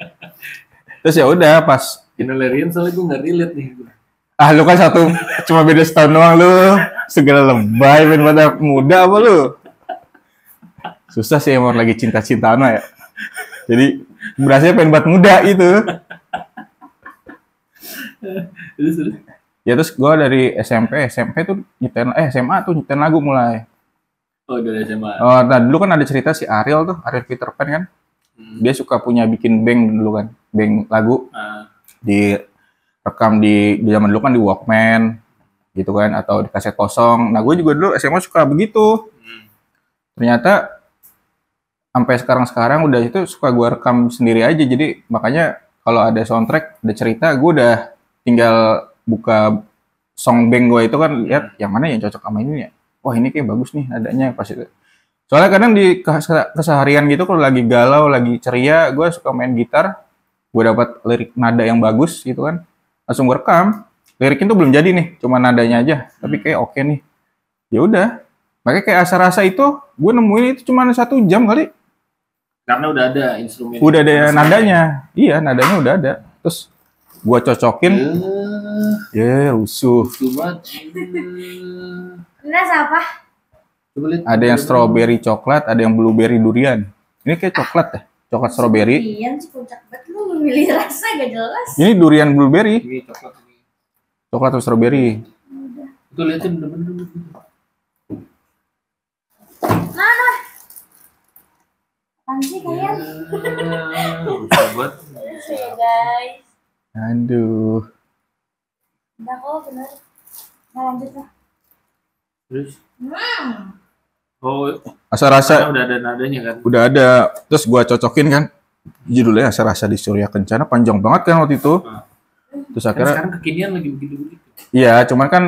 Terus ya udah pas Enno Lerian soalnya gue nggak relate nih. Lu kan cuma beda setahun doang lu. Segala lebay main pada muda apa lu? Susah sih emang lagi cinta-cintaan ya. Jadi berasanya pengen buat muda itu. Ya terus gue dari SMP tuh nyiptain SMA tuh nyiptain lagu mulai. Oh, dari SMA. Oh, nah dulu kan ada cerita si Ariel Peter Pan kan. Dia suka punya bikin band dulu kan, band lagu. Direkam di zaman dulu kan di Walkman gitu kan atau di kaset kosong. Nah, gue juga dulu SMA suka begitu. Ternyata sampai sekarang udah itu suka gue rekam sendiri aja. Jadi makanya kalau ada soundtrack, ada cerita, gue udah tinggal buka song bank gue itu kan lihat yang mana yang cocok sama ini ya. Wah ini kayak bagus nih nadanya pas itu. Soalnya kadang di keseharian gitu kalau lagi galau, lagi ceria, gue suka main gitar, gue dapat lirik nada yang bagus gitu kan, langsung gue rekam. Liriknya tuh belum jadi nih, cuma nadanya aja, tapi kayak oke nih. Ya udah, makanya kayak Asa-Rasa itu, gue nemuin itu cuma 1 jam kali. Karena udah ada instrumen. Udah ada nadanya, iya nadanya udah ada. Terus gue cocokin, rusuh. Ini apa? Ada yang strawberry coklat, ada yang blueberry durian. Ini kayak coklat ya, coklat strawberry. Durian sih puncak banget, lu memilih rasa gak jelas. Ini durian blueberry. Ini coklat. Coklat atau strawberry. Itu liatin bener-bener. Mana? Apaan sih kalian? Sobat. Ya guys. Aduh. Udah kok bener. Nah lanjut lah. Terus? Oh, Asa-Rasa udah ada nadanya kan? udah ada. Terus gua cocokin kan. Judulnya Asa-Rasa di Surya Kencana, panjang banget kan waktu itu. Terus akhirnya sekarang kekinian lagi begitu-begitu. Iya, cuman kan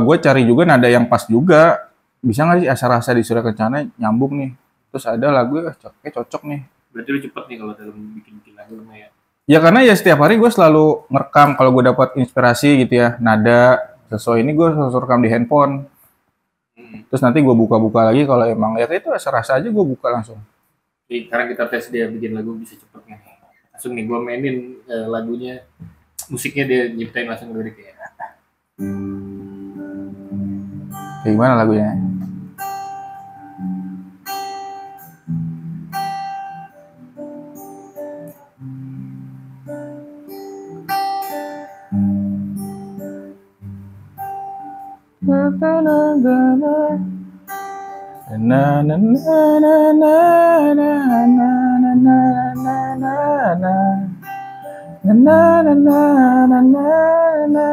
gue cari juga nada yang pas juga. Bisa nggak sih Asa-Rasa di Surya Kencana nyambung nih. Terus ada lagu cocok nih. Berarti lu cepet nih kalau dalam bikin lagu ya. Ya karena ya setiap hari gue selalu ngerekam kalau gue dapat inspirasi gitu ya, nada sesuai ini gue selalu rekam di handphone. Terus nanti gue buka-buka lagi kalau emang ya itu Asa-Rasa aja gue buka langsung. Jadi sekarang kita tes dia bikin lagu bisa cepet nih. Langsung nih gue mainin lagunya, musiknya dia nyiptain langsung liriknya. Kayak gimana lagunya? Na na na na na na na na na na na na. Na na na na na na na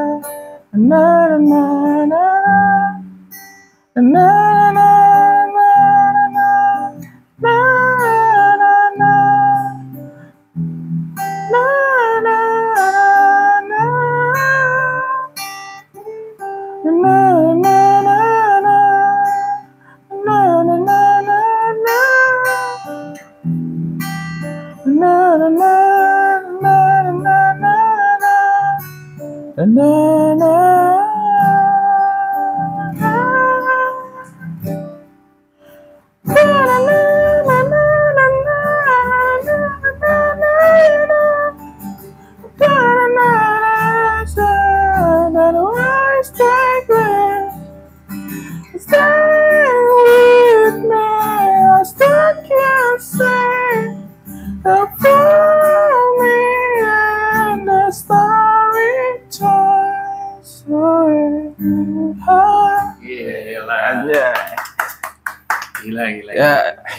na na na na. Na na na na na na na na. Na na na na na na na. Na na na na na. Na na na na na na na. Na na. Gila. Ya,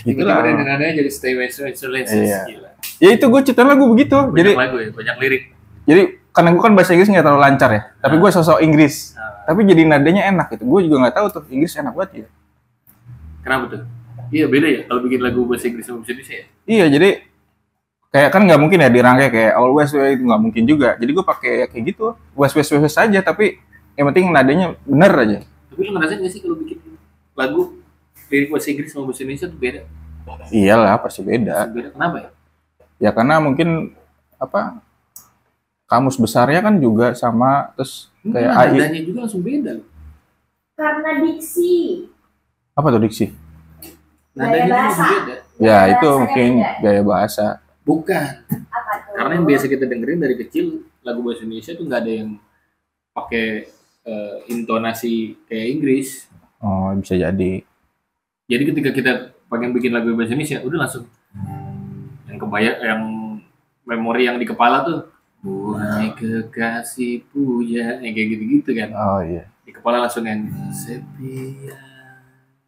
gitu lah. Tiba-tiba nadanya jadi stay with Iya. gila. Ya itu gue ciptain lagu begitu. Banyak lagu ya, banyak lirik. Jadi karena gue kan bahasa Inggris nggak terlalu lancar ya, tapi gue sosok Inggris. Tapi jadi nadanya enak gitu. Gue juga nggak tahu tuh Inggris enak banget ya. Kenapa tuh? Iya beda ya kalau bikin lagu bahasa Inggris sama bahasa Indonesia ya. Iya, jadi kayak kan nggak mungkin ya dirangkai kayak always way, itu nggak mungkin juga. Jadi gue pakai kayak gitu, west aja, tapi yang penting nadanya bener aja. Tapi lu ngerasain nggak sih kalau bikin lagu lirik bahasa Inggris sama bahasa Indonesia tuh beda? Iyalah, pasti beda. Beda. Kenapa ya? Ya karena mungkin apa kamus besarnya kan juga sama, terus kayak AI. Nadanya juga langsung beda loh. Karena diksi. Apa tuh diksi? Nadanya juga langsung bahasa. beda. Ya Gaya itu bahasanya mungkin beda. gaya bahasa. Bukan. Apa tuh? Karena yang biasa kita dengerin dari kecil lagu bahasa Indonesia tuh nggak ada yang pakai intonasi kayak Inggris. Oh, bisa jadi. Jadi ketika kita pengen bikin lagu bahasa Indonesia, udah langsung yang kebayang, yang memori yang di kepala tuh, "Wahai kekasih puja," yang kayak gitu-gitu kan. Oh iya. Di kepala langsung yang setia,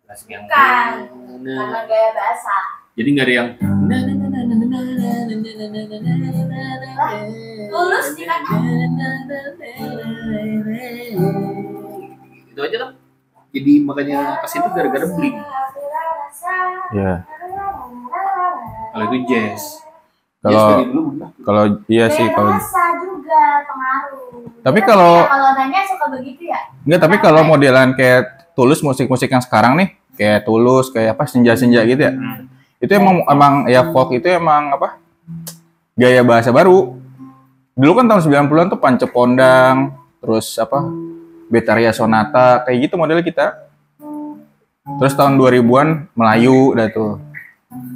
langsung yang Bukan. Karena gaya bahasa. jadi nggak ada yang Tulus di kan? itu aja lah. Jadi makanya pas itu gara-gara bling. Iya. Kalau itu jazz. Kalau Jazz dari dulu begitu. kalau iya sih Gaya kalau bahasa juga pengaruh. Tapi Iya, kalau- iya, kalau nanya suka begitu ya. enggak, tapi kalau modelan kayak Tulus, musik-musik yang sekarang nih, kayak Tulus, kayak apa senja-senja gitu ya. Itu emang ya folk itu emang apa? Gaya bahasa baru. Dulu kan tahun 90-an tuh Pancepondang, terus apa? Betaria Sonata, kayak gitu model kita. Terus tahun 2000-an Melayu dah tuh.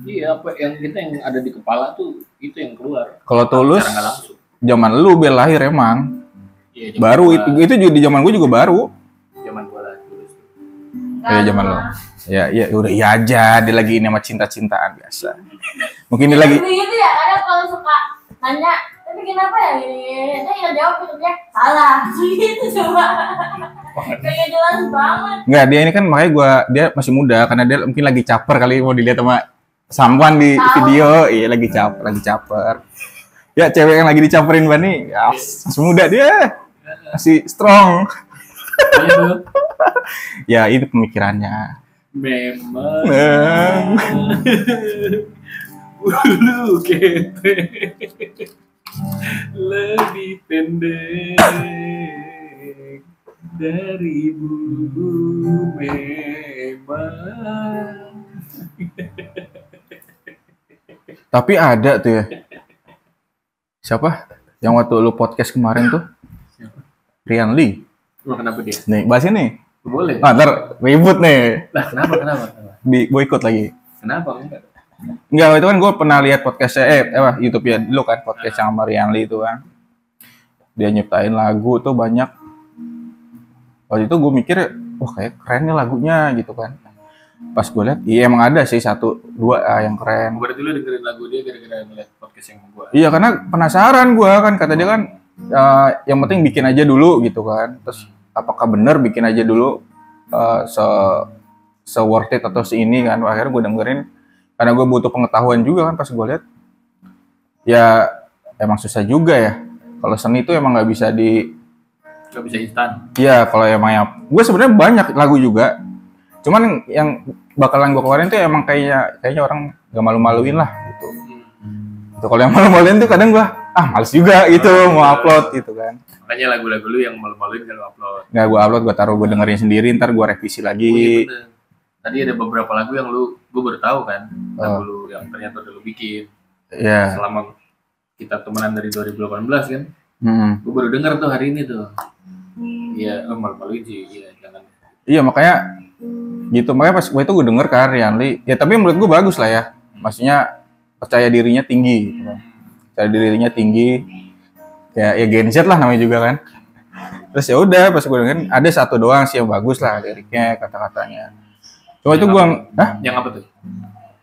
Iya, apa yang kita yang ada di kepala tuh itu yang keluar. Kalau Tulus Secara nggak langsung. zaman lu bel lahir emang. Iya, Baru itu juga di zaman gue juga baru. zaman gua lah Tulus. Kayak zaman lo. Ya udah iya aja, dia lagi ini sama cinta-cintaan biasa. Mungkin dia lagi Gitu ya, kadang kalau suka nanya, tapi kenapa ya gini? Saya nggak jawab gitu dia salah. Gitu coba. Kayak jelas banget. enggak, dia ini kan makanya dia masih muda karena dia mungkin lagi caper kali mau dilihat sama someone di Tahu. video. Iya lagi caper. Ya cewek yang lagi dicaperin Bani, ya, masih muda dia. Masih strong. Iya tuh. Ya itu pemikirannya. Memang. Nah. Bulu ketek lebih pendek dari bulu memang. Tapi ada tuh ya. Siapa? Yang waktu lu podcast kemarin tuh? Siapa? Rian Lee. Wah, kenapa dia? Nih, bahas ini. Boleh. Ah, ntar ribut nih. Lah, kenapa? Di boikot lagi. Kenapa? Enggak. Enggak, itu kan gue pernah lihat podcastnya, YouTube ya dulu kan, podcast yang sama Rian Lee itu kan. Dia nyiptain lagu tuh banyak. Waktu itu gue mikir wah kayak keren nih lagunya gitu kan. Pas gue lihat, iya emang ada sih 1-2 yang keren. Berarti lu dengerin lagu dia gara-gara ngeliat podcast yang gue. Iya karena penasaran gue kan, kata dia kan yang penting bikin aja dulu gitu kan. Terus apakah bener bikin aja dulu se worth it atau ini kan. Akhirnya gue dengerin karena gue butuh pengetahuan juga kan. Pas gue lihat ya emang susah juga ya. Kalau seni itu emang nggak bisa instan. Iya kalau emang ya, gue sebenarnya banyak lagu juga. Cuman yang bakalan gue keluarin tuh emang kayaknya orang gak malu-maluin lah gitu. Gitu. Kalau yang malu-maluin tuh kadang gue males juga gitu mau upload gitu kan. Makanya lagu-lagu lu yang malu-maluin kalau upload. Nggak gue upload, gue taruh, gue dengerin sendiri, ntar gue revisi lagi. Iya, tadi ada beberapa lagu yang gue baru tahu kan, lagu lu yang ternyata udah lu bikin. Iya. Selama kita temenan dari 2018 kan, gue baru denger tuh hari ini tuh. Iya, malu-maluin sih, iya jangan. Iya makanya gitu, makanya pas gue itu gue denger kan Rianli, ya tapi menurut gue bagus lah ya, maksudnya percaya dirinya tinggi gitu kan. Percaya dirinya tinggi, ya Gen Z lah namanya juga kan. Terus ya udah pas gue dengerin ada 1 doang sih yang bagus lah liriknya, kata-katanya. Cuma itu gue yang apa tuh?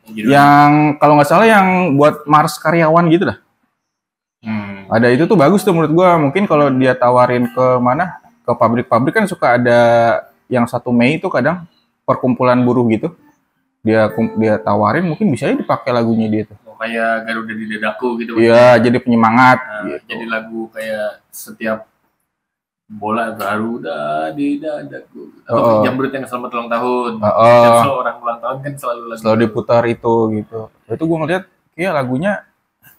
Yang kalau nggak salah yang buat Mars karyawan gitu dah. Ada itu tuh bagus tuh menurut gue. Mungkin kalau dia tawarin ke mana, ke pabrik-pabrik kan suka ada yang 1 Mei itu kadang perkumpulan buruh gitu. Dia tawarin mungkin bisa aja dipakai lagunya dia tuh. Kayak Garuda di Dadaku gitu. Iya, jadi penyemangat. Gitu. Jadi lagu kayak setiap bola Garuda di Dadaku. Atau Jambrut yang selamat ulang tahun. Selalu orang ulang tahun kan selalu diputar itu gitu. Itu gue ngeliat kayak lagunya,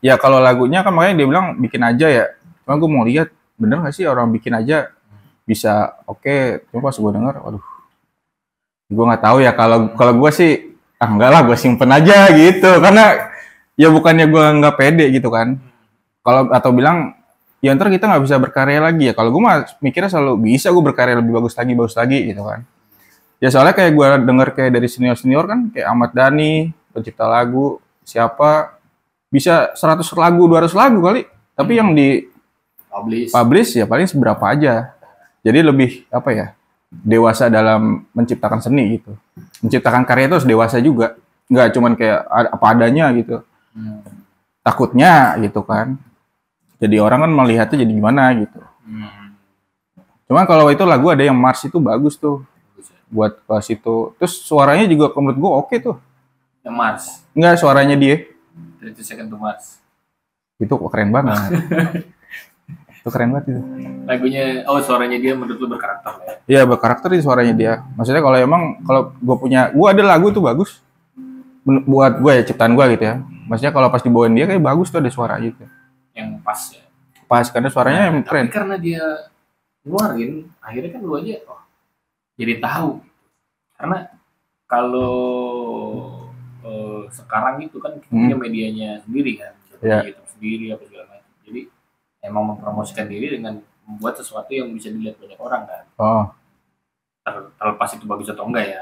ya kalau lagunya kan makanya dia bilang bikin aja ya. Cuma gue mau lihat bener nggak sih orang bikin aja bisa oke. Cuma pas gue denger, waduh, gue nggak tahu ya. Kalau gue sih enggak lah, gue simpen aja gitu. Karena ya bukannya gue nggak pede gitu kan. Kalau atau bilang ya ntar kita nggak bisa berkarya lagi ya. Kalau gue mah mikirnya selalu bisa gue berkarya lebih bagus lagi gitu kan. Ya soalnya kayak gue denger kayak dari senior kan kayak Ahmad Dhani, pencipta lagu, siapa bisa 100 lagu, 200 lagu kali. Tapi yang di publish ya paling seberapa aja. Jadi lebih apa ya, dewasa dalam menciptakan seni gitu. Menciptakan karya itu harus dewasa juga. Nggak cuman kayak apa adanya gitu. Takutnya gitu kan. Jadi orang kan melihatnya jadi gimana gitu. Cuman kalau itu lagu ada yang Mars itu bagus tuh. Buat kelas itu. Terus suaranya juga menurut gue oke tuh. Yang Mars? Enggak, suaranya dia. 30 Seconds to Mars. Itu keren banget. Itu keren banget itu. Lagunya, suaranya dia menurut lu berkarakter ya? Iya, berkarakter di suaranya dia. Maksudnya kalau gue ada lagu tuh bagus. Buat gue ya, ciptaan gue gitu ya. Maksudnya kalau pas dibawain dia kayak bagus tuh ada suara gitu. Yang pas ya? Pas, karena suaranya yang keren. Tapi karena dia ngeluarin, akhirnya kan lu aja jadi tahu. Karena kalau sekarang itu kan punya medianya sendiri kan. YouTube sendiri, apa segala macam. Jadi emang mempromosikan diri dengan membuat sesuatu yang bisa dilihat banyak orang kan. Terlepas itu bagus atau enggak ya.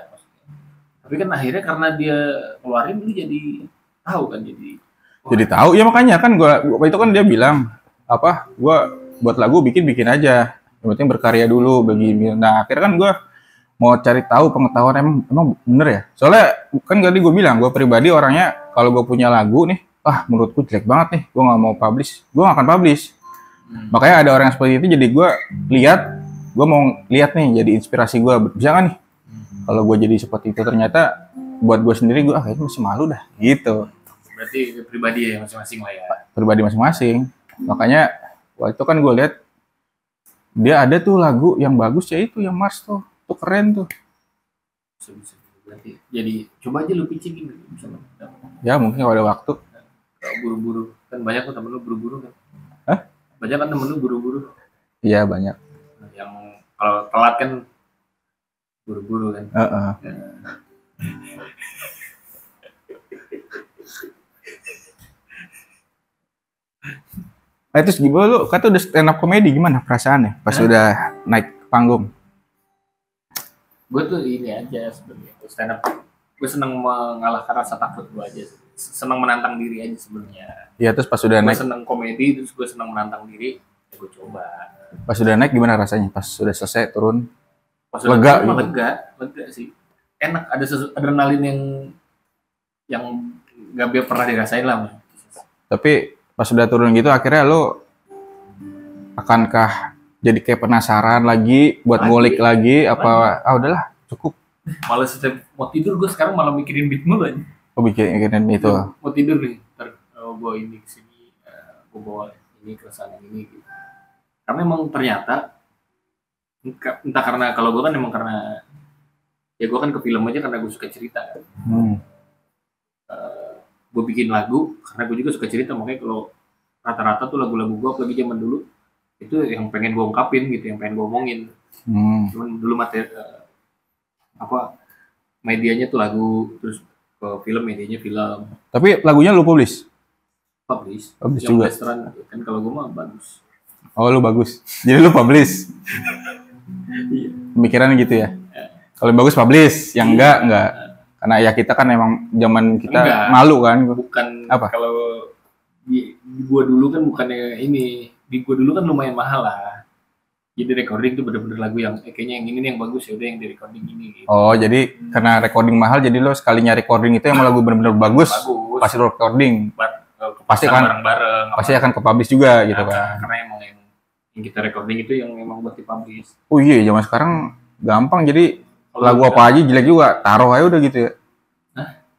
Tapi kan akhirnya karena dia keluarin lu jadi tahu kan, jadi tahu ya. Makanya kan gua itu kan dia bilang gua buat lagu bikin aja, yang penting berkarya dulu begini. Nah akhirnya kan gua mau cari tahu pengetahuan emang bener ya. Soalnya kan tadi gue bilang gue pribadi orangnya kalau gue punya lagu nih, menurutku jelek banget nih, gue nggak mau publish, gue nggak akan publish. Makanya ada orang yang seperti itu, jadi gue mau lihat nih, jadi inspirasi gue bisa nggak nih. Kalau gue jadi seperti itu ternyata buat gue sendiri gue kayaknya masih malu dah gitu. Berarti pribadi ya masing-masing lah ya. Pribadi masing-masing. Makanya waktu itu kan gue lihat dia ada tuh lagu yang bagus ya itu yang Mars tuh keren tuh. Bisa. Berarti jadi coba aja lu pitching bisa. Ya mungkin kalau ada waktu. Kalau buru-buru kan banyak tuh temen lu buru-buru kan. Banyak kan temen lu buru-buru. Iya banyak. Yang kalau telat kan buru-buru kan. Terus gimana lu? Kata udah stand up comedy, gimana perasaannya pas udah naik panggung? Gue tuh ini aja sebenarnya stand up. Gue seneng mengalahkan rasa takut gue aja. Seneng menantang diri aja sebenarnya. Iya, terus pas udah naik. Gue seneng komedi, terus gue seneng menantang diri. Ya gue coba. Pas udah naik gimana rasanya? Pas sudah selesai turun? Pas Lega emang gitu. lega sih. Enak, ada adrenalin yang nggak pernah dirasain lah. Tapi pas udah turun gitu akhirnya lo akankah jadi kayak penasaran lagi buat ngulik lagi apa udahlah cukup. Malah setiap mau tidur gue sekarang malah mikirin beat mulu aja. Oh bikin itu. Mau tidur nih, ntar gue ini kesini, gue bawa ini ke sana ini gitu. Karena emang ternyata entah karena kalau gue kan emang karena ya gue kan ke film aja karena gue suka cerita. Gue bikin lagu karena gue juga suka cerita, makanya kalau rata-rata tuh lagu-lagu gue apalagi zaman dulu itu yang pengen gue ungkapin gitu, yang pengen gue omongin. Cuman dulu materi medianya tuh lagu, terus ke film medianya film. Tapi lagunya lu publish Yang juga. Restoran kan kalau gue mah bagus. Oh lu bagus. Jadi lu publish. Pemikiran gitu ya. Kalau yang bagus publish, yang enggak. Karena ya kita kan emang zaman kita enggak. Malu kan. Bukan apa? Kalau di gua dulu kan bukannya ini, di gua dulu kan lumayan mahal lah. Jadi recording tuh bener-bener lagu yang kayaknya yang ini nih yang bagus, ya udah yang di recording ini gitu. Oh, jadi karena recording mahal jadi lo sekalinya recording itu yang lagu bener-bener bagus. Pasti lo recording. Pasti kan bareng-bareng. Pasti akan ke publish juga gitu kan. Karena emang yang kita recording itu yang memang buat di publish. Oh iya, zaman sekarang gampang jadi lagu apa aja jelek juga taruh aja udah gitu ya.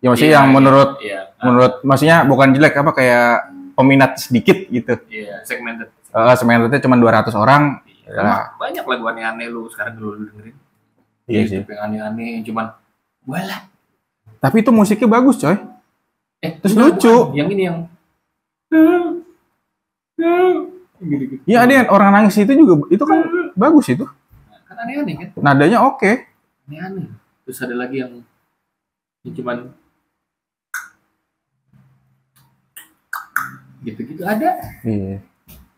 Ya maksudnya yang menurut maksudnya bukan jelek apa kayak peminat sedikit gitu. Iya, segmented. Segmentednya cuma 200 orang. Ya. Banyak lagu aneh-aneh lu sekarang lu dengerin. Iya sih. Yang aneh-aneh cuman walah. Tapi itu musiknya bagus, coy. Terus lucu. Yang ini yang gitu. Ya ada yang orang nangis itu juga, itu kan bagus itu. Kan aneh-aneh kan? Nadanya oke. Aneh-aneh. Terus ada lagi yang cuman gitu-gitu ada. Iya.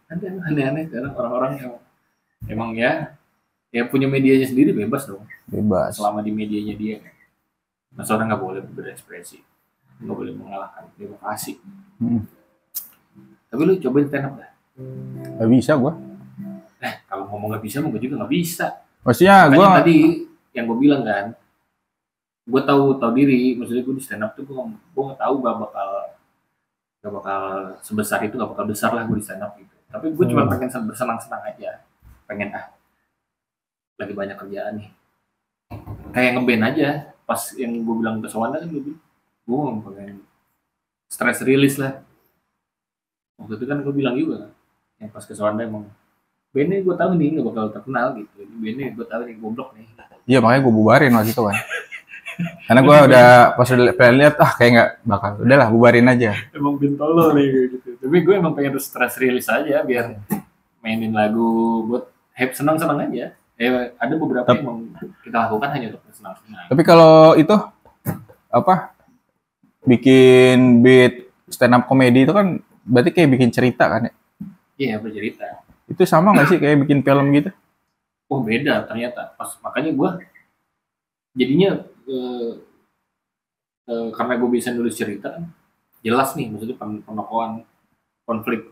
Ada aneh-aneh karena orang-orang yang emang ya punya medianya sendiri bebas dong. Bebas. Selama di medianya dia. Masa orang nggak boleh berekspresi, nggak boleh mengalahkan demokrasi. Tapi lu cobain stand up dah. Gak bisa gua. Kalau ngomong nggak bisa, gue juga nggak bisa. Maksudnya gua tadi yang gue bilang kan, gue tahu diri. Maksudnya gue di stand up tuh gue nggak tahu gak bakal sebesar itu, nggak bakal besar lah gue di stand up gitu. Tapi gue cuma pengen bersenang-senang aja, pengen lagi banyak kerjaan nih, kayak ngeband aja. Pas yang gue bilang ke Sawanda kan gue pengen stress release lah. Waktu itu kan gue bilang juga kan, yang pas ke Sawanda emang bandnya gue tahu nih nggak bakal terkenal gitu, bandnya gue tahu nih goblok nih. Iya makanya gue bubarin waktu itu kan. Karena gue udah pas udah lihat kayak nggak bakal, udahlah bubarin aja. Emang bintolo nih gitu. Tapi gue emang pengen stress release aja biar mainin lagu buat senang-senang aja. Ada beberapa yang emang kita lakukan hanya untuk senang-senang. Tapi kalau itu bikin beat stand up comedy itu kan berarti kayak bikin cerita kan ya? Iya, bercerita. Itu sama nggak sih kayak bikin film gitu? Oh beda ternyata. Makanya gue jadinya karena gue bisa nulis cerita kan jelas nih, maksudnya penokohan konflik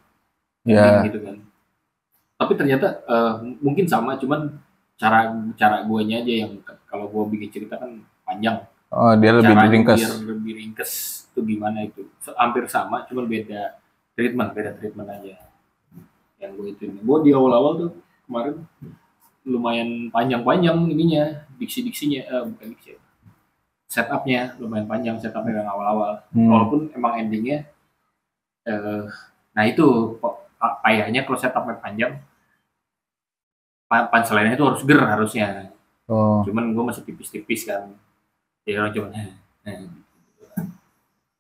gitu kan. Tapi ternyata mungkin sama, cuman cara guanya aja yang kalau gue bikin cerita kan panjang. Oh dia lebih ringkes. Biar lebih ringkes itu gimana itu hampir sama, cuman beda treatment aja. Yang gue itu gue di awal-awal tuh kemarin lumayan panjang ininya, diksinya bukan diksi, setupnya lumayan panjang, setupnya yang awal-awal. Walaupun emang endingnya nah itu payahnya kalau setupnya panjang, punchline-nya itu harus harusnya. Cuman gue masih tipis-tipis kan, ya orang cuma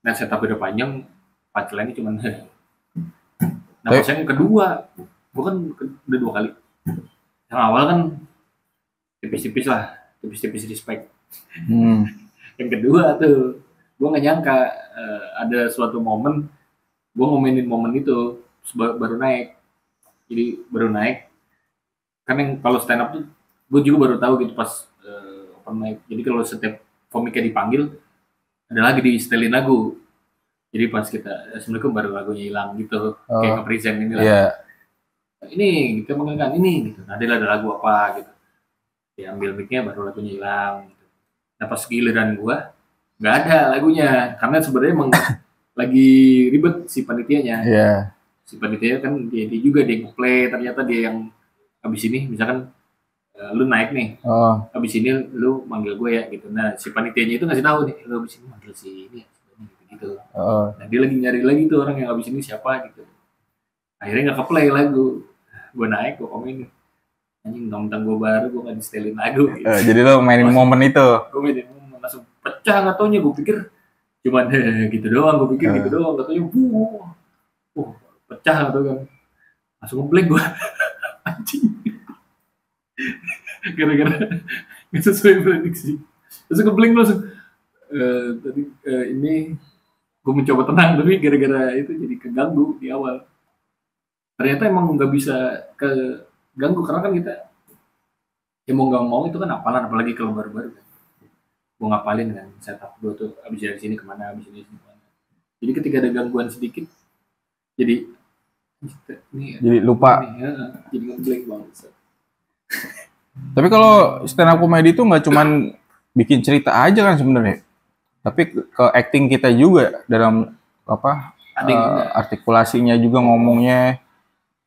nah setupnya udah panjang, punchline-nya cuma nah pas yang kedua gue kan udah 2 kali. Yang awal kan tipis-tipis respect. Yang kedua tuh gue nggak nyangka ada suatu momen gue ngomenin momen itu baru naik. Jadi baru naik kan, yang kalau stand up tuh gue juga baru tahu gitu pas open mic. Jadi kalau setiap komiknya dipanggil ada lagi di setelin lagu. Jadi pas kita Assalamualaikum baru lagunya hilang gitu, kayak nge-present ini lah. Ini kita mengenalkan ini gitu. Ada lagu apa gitu. Diambil mic-nya baru lagunya hilang gitu. Nah pas giliran gua nggak ada lagunya karena sebenarnya emang lagi ribet si panitianya. Iya. Si panitia kan dia juga dia play, ternyata dia yang habis ini misalkan lu naik nih, Oh, habis ini lu manggil gue ya gitu. Nah si panitianya itu ngasih tahu nih, lu habis ini manggil si ini ya, gitu. oh. Nah dia lagi nyari lagi tuh orang yang habis ini siapa gitu. Akhirnya nggak ke-play lagu. Gue naik, gue komen, anjing nonton gue baru, gue nggak di-setelin lagu gitu. Jadi lo mainin momen itu. Gue mainin langsung pecah nggak taunya, gue pikir cuman gitu doang, gue pikir gitu doang, nggak taunya pecah nggak tau kan. Langsung ngeblank gue. Anjing. Gara-gara nggak sesuai prediksi. Langsung ngeblank langsung. Tadi ini gue mencoba tenang tapi gara-gara itu jadi keganggu di awal. Ternyata emang nggak bisa keganggu karena kan kita ya mau nggak mau itu kan hafalan, apalagi kalau baru-baru kan. Gue ngapalin kan setup gue tuh abis dari sini kemana, abis ini kemana. Jadi ketika ada gangguan sedikit, jadi ini Jadi lupa. ini, jadi ngeblank banget. Tapi kalau stand up comedy itu nggak cuman bikin cerita aja kan sebenarnya, tapi ke acting kita juga dalam apa Ada yang enggak. artikulasinya juga ngomongnya.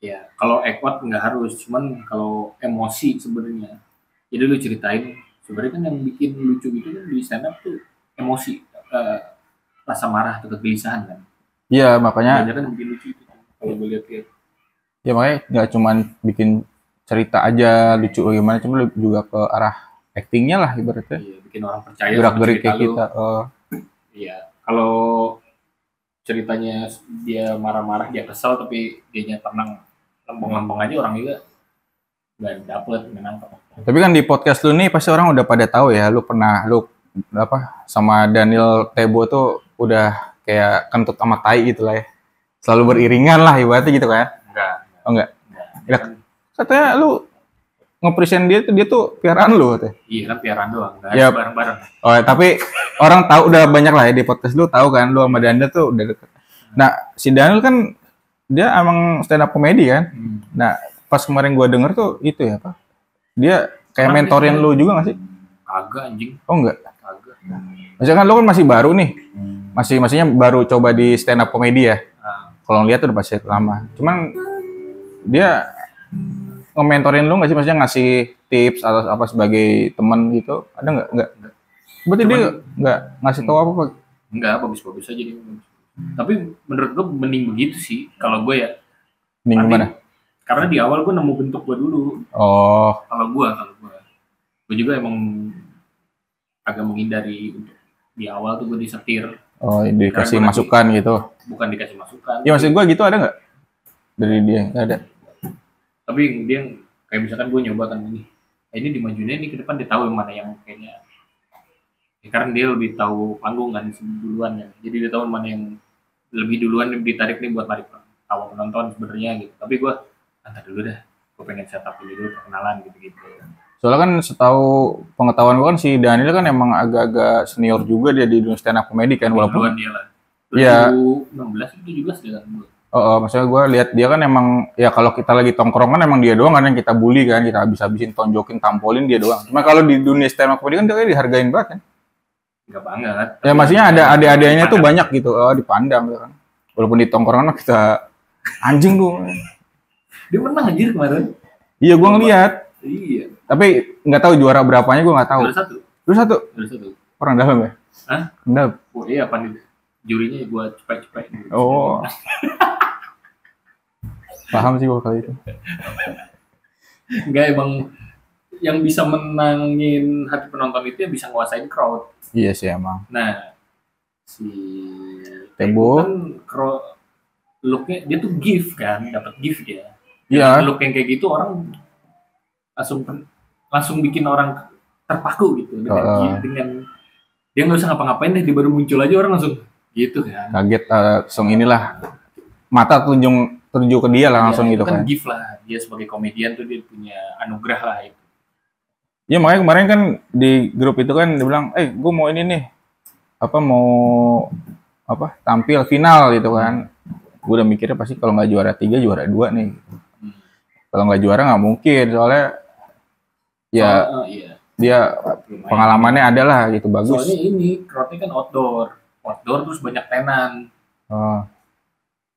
Ya, kalau awkward nggak harus, cuman kalau emosi sebenarnya. Jadi lu ceritain, sebenarnya kan yang bikin lucu itu kan di stand up tuh emosi, rasa marah atau kegelisahan kan. Iya makanya. Banyak kan yang bikin lucu itu kan, kalau gue lihat-lihat. Ya makanya nggak cuman bikin cerita aja lucu bagaimana, cuma juga ke arah actingnya lah ibaratnya. Iya, bikin orang percaya. Gerak-gerik kayak kita. Iya, kalau ceritanya dia marah-marah, dia kesel tapi dianya tenang, lempeng-lempeng aja, orang juga nggak dapet, nggak nangkep. Tapi kan di podcast lu nih pasti orang udah pada tahu ya, lu apa sama Daniel Tebo tuh udah kayak kentut sama tai gitu lah ya. Selalu beriringan lah ibaratnya gitu kan. Enggak. Oh enggak. Ya, Katanya lu nge-present dia tuh piaraan lu katanya. iya kan piaraan doang, nggak Yap. bareng-bareng. Oh, tapi orang tahu udah banyak lah ya di podcast lu tahu kan lu sama Daniel tuh udah deket. Nah, si Daniel kan dia emang stand up comedy kan. Nah, pas kemarin gua denger tuh itu ya, Pak. Dia kayak Emang mentorin dia- lu juga gak sih? Kagak anjing, Oh enggak. kagak. Maksudnya kan lu kan masih baru nih. Maksudnya baru coba di stand up comedy ya. Nah, Kalau ngeliat tuh udah pasti lama. Cuman dia nge-mentorin lu nggak sih, maksudnya ngasih tips atau apa sebagai teman gitu? Ada nggak? Nggak. Berarti dia nggak ngasih tahu apa-apa. enggak, bagus-bagus aja dia. Tapi menurut gue mending begitu sih, kalau gue ya. Mending Tapi- gimana? Karena di awal gue nemu bentuk gue dulu. Oh, Kalau gue juga emang agak menghindari untuk di awal tuh gue disetir, dikasih Karena masukan gitu. bukan dikasih masukan. Ya maksud gua gitu ada nggak? Dari dia nggak ada. Tapi dia kayak misalkan gue nyoba kan ini dimajuin ini ke depan, dia tahu yang mana yang kayaknya. Ya, karena dia lebih tahu panggung kan duluan ya. Jadi dia tahu mana yang lebih duluan ditarik nih buat tarik tawa penonton sebenarnya gitu. Tapi gue antar dulu dah. Gue pengen setup dulu perkenalan gitu-gitu. Soalnya kan setahu pengetahuan gua kan si Daniel kan emang agak-agak senior juga dia di dunia stand up comedy kan, walaupun Duluan dia lah. Iya. 2016 itu juga sedang gue. maksudnya gue lihat dia kan emang ya kalau kita lagi tongkrongan emang dia doang kan yang kita bully kan, kita habis-habisin, tonjokin, tampolin dia doang. Cuma kalau di dunia stand up comedy kan dia kayak dihargain banget kan. Enggak banget. Ya maksudnya ada adik-adiknya tuh banyak gitu, dipandang gitu kan. Walaupun di tongkrongan mah kita anjing tuh. Dia menang anjir kemarin. Iya gue ngeliat, Iya. tapi nggak tahu juara berapanya gue nggak tahu. Juara satu. Terus satu orang dalam ya? Hah? Dalam. Oh iya apa nih? Jurinya buat cepet-cepet. Gitu. Oh. Paham sih gue kali itu. Enggak, emang yang bisa menangin hati penonton itu yang bisa nguasain crowd. Iya sih emang. Nah, si Tebo kan looknya dia tuh gift kan, dapat gift ya. Iya. Look yang kayak gitu orang langsung bikin orang terpaku gitu dengan dia nggak usah ngapa-ngapain deh, dia baru muncul aja orang langsung gitu kan. kaget langsung inilah mata tertuju ke dia lah langsung Ya, gitu itu kan kan. gift lah, dia sebagai komedian tuh dia punya anugerah lah itu. Iya makanya kemarin kan di grup itu kan dia bilang, gue mau ini nih, tampil final gitu kan. Gue udah mikirnya pasti kalau nggak juara 3 juara 2 nih. Kalau nggak juara nggak mungkin, soalnya Ya Iya. dia pengalamannya ada lah gitu, bagus. Soalnya ini crowdnya kan outdoor terus banyak tenan. Oh.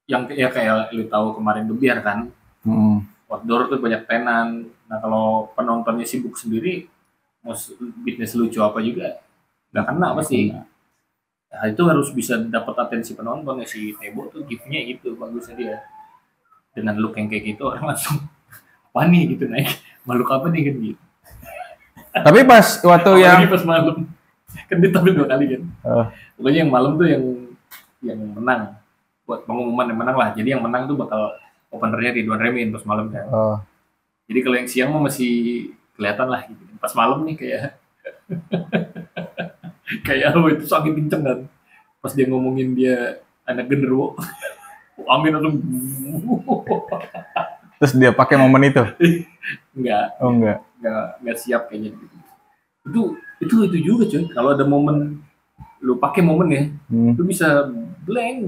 Yang ya kayak lu tahu kemarin The Bear kan, outdoor tuh banyak tenan. Nah kalau penontonnya sibuk sendiri, mau bisnis lucu apa juga nggak kena pasti. Nah, itu harus bisa dapat atensi penonton ya. Si Tebo tuh gift-nya itu bagusnya dia. Dengan look yang kayak gitu orang langsung apa nih gitu naik, makhluk apa nih kan gitu. Tapi pas waktu yang Apalagi pas malam kan dia tampil 2 kali kan. Pokoknya yang malam tuh yang menang buat pengumuman yang menang lah. Jadi yang menang tuh bakal openernya Ridwan Remin pas malam kan. Jadi kalau yang siang mah masih kelihatan lah gitu. Pas malam nih kayak kayak itu angin kenceng kan. Pas dia ngomongin dia anak genderuwo, angin langsung terus dia pakai momen itu. enggak. Oh enggak. Enggak siap kayaknya gitu. Itu juga coy. Kalau ada momen lu pakai momen ya, lu bisa blank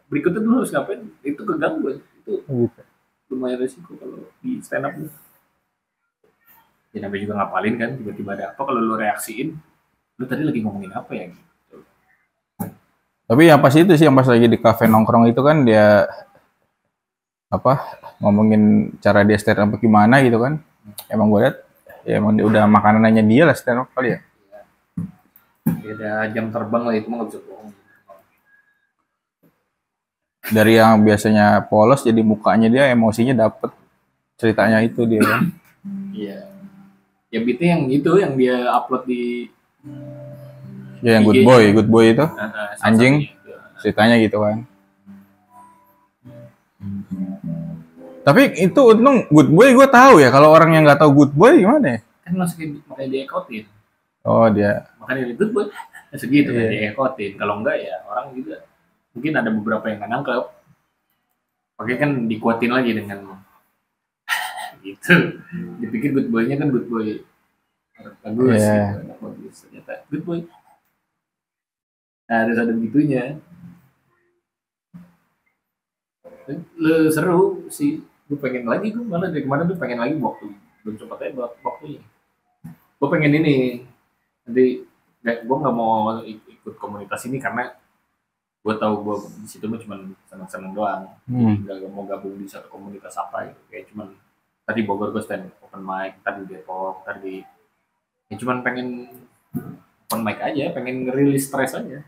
berikutnya dulu harus ngapain, itu keganggu itu Gitu. lumayan resiko kalau di stand up nih. Ya namanya juga ngapalin kan, tiba-tiba ada apa kalau lu reaksiin, lu tadi lagi ngomongin apa ya gitu. Tapi yang pas itu sih, yang pas lagi di kafe nongkrong itu kan dia apa ngomongin cara dia stand up gimana gitu kan. Emang gue liat ya emang udah makanannya dia lah stand up kali ya. Beda jam terbang lah, itu mah nggak bisa bohong. Dari yang biasanya polos jadi mukanya dia emosinya dapet, ceritanya itu dia kan. Iya. Ya beatnya yang itu yang dia upload di Ya yang IG. good boy itu anjing itu. ceritanya gitu kan. Tapi itu untung good boy gue tahu ya. Kalau orang yang nggak tahu good boy gimana ya? Kan masukin makanya dia ekotin. Oh dia. Makanya dia good boy segitu kan Iya. dia ekotin. Kalau enggak ya orang juga mungkin ada beberapa yang nggak nangkep. Oke kan dikuatin lagi dengan gitu. Dipikir good boy-nya kan good boy bagus, Iya. gitu. Bagus ternyata good boy. Nah, harus ada begitunya. Seru sih. Gue pengen lagi, gue malah dari kemarin tuh pengen lagi waktu belum sempat aja waktunya. Gue pengen ini nanti gue nggak mau ikut komunitas ini karena gue tahu gue di situ mah cuma senang-senang doang. Nggak mau gabung di satu komunitas apa gitu. Kayak cuman tadi Bogor gue stand open mic, tadi Depok, tadi ya cuman pengen open mic aja, pengen ngerilis stres aja.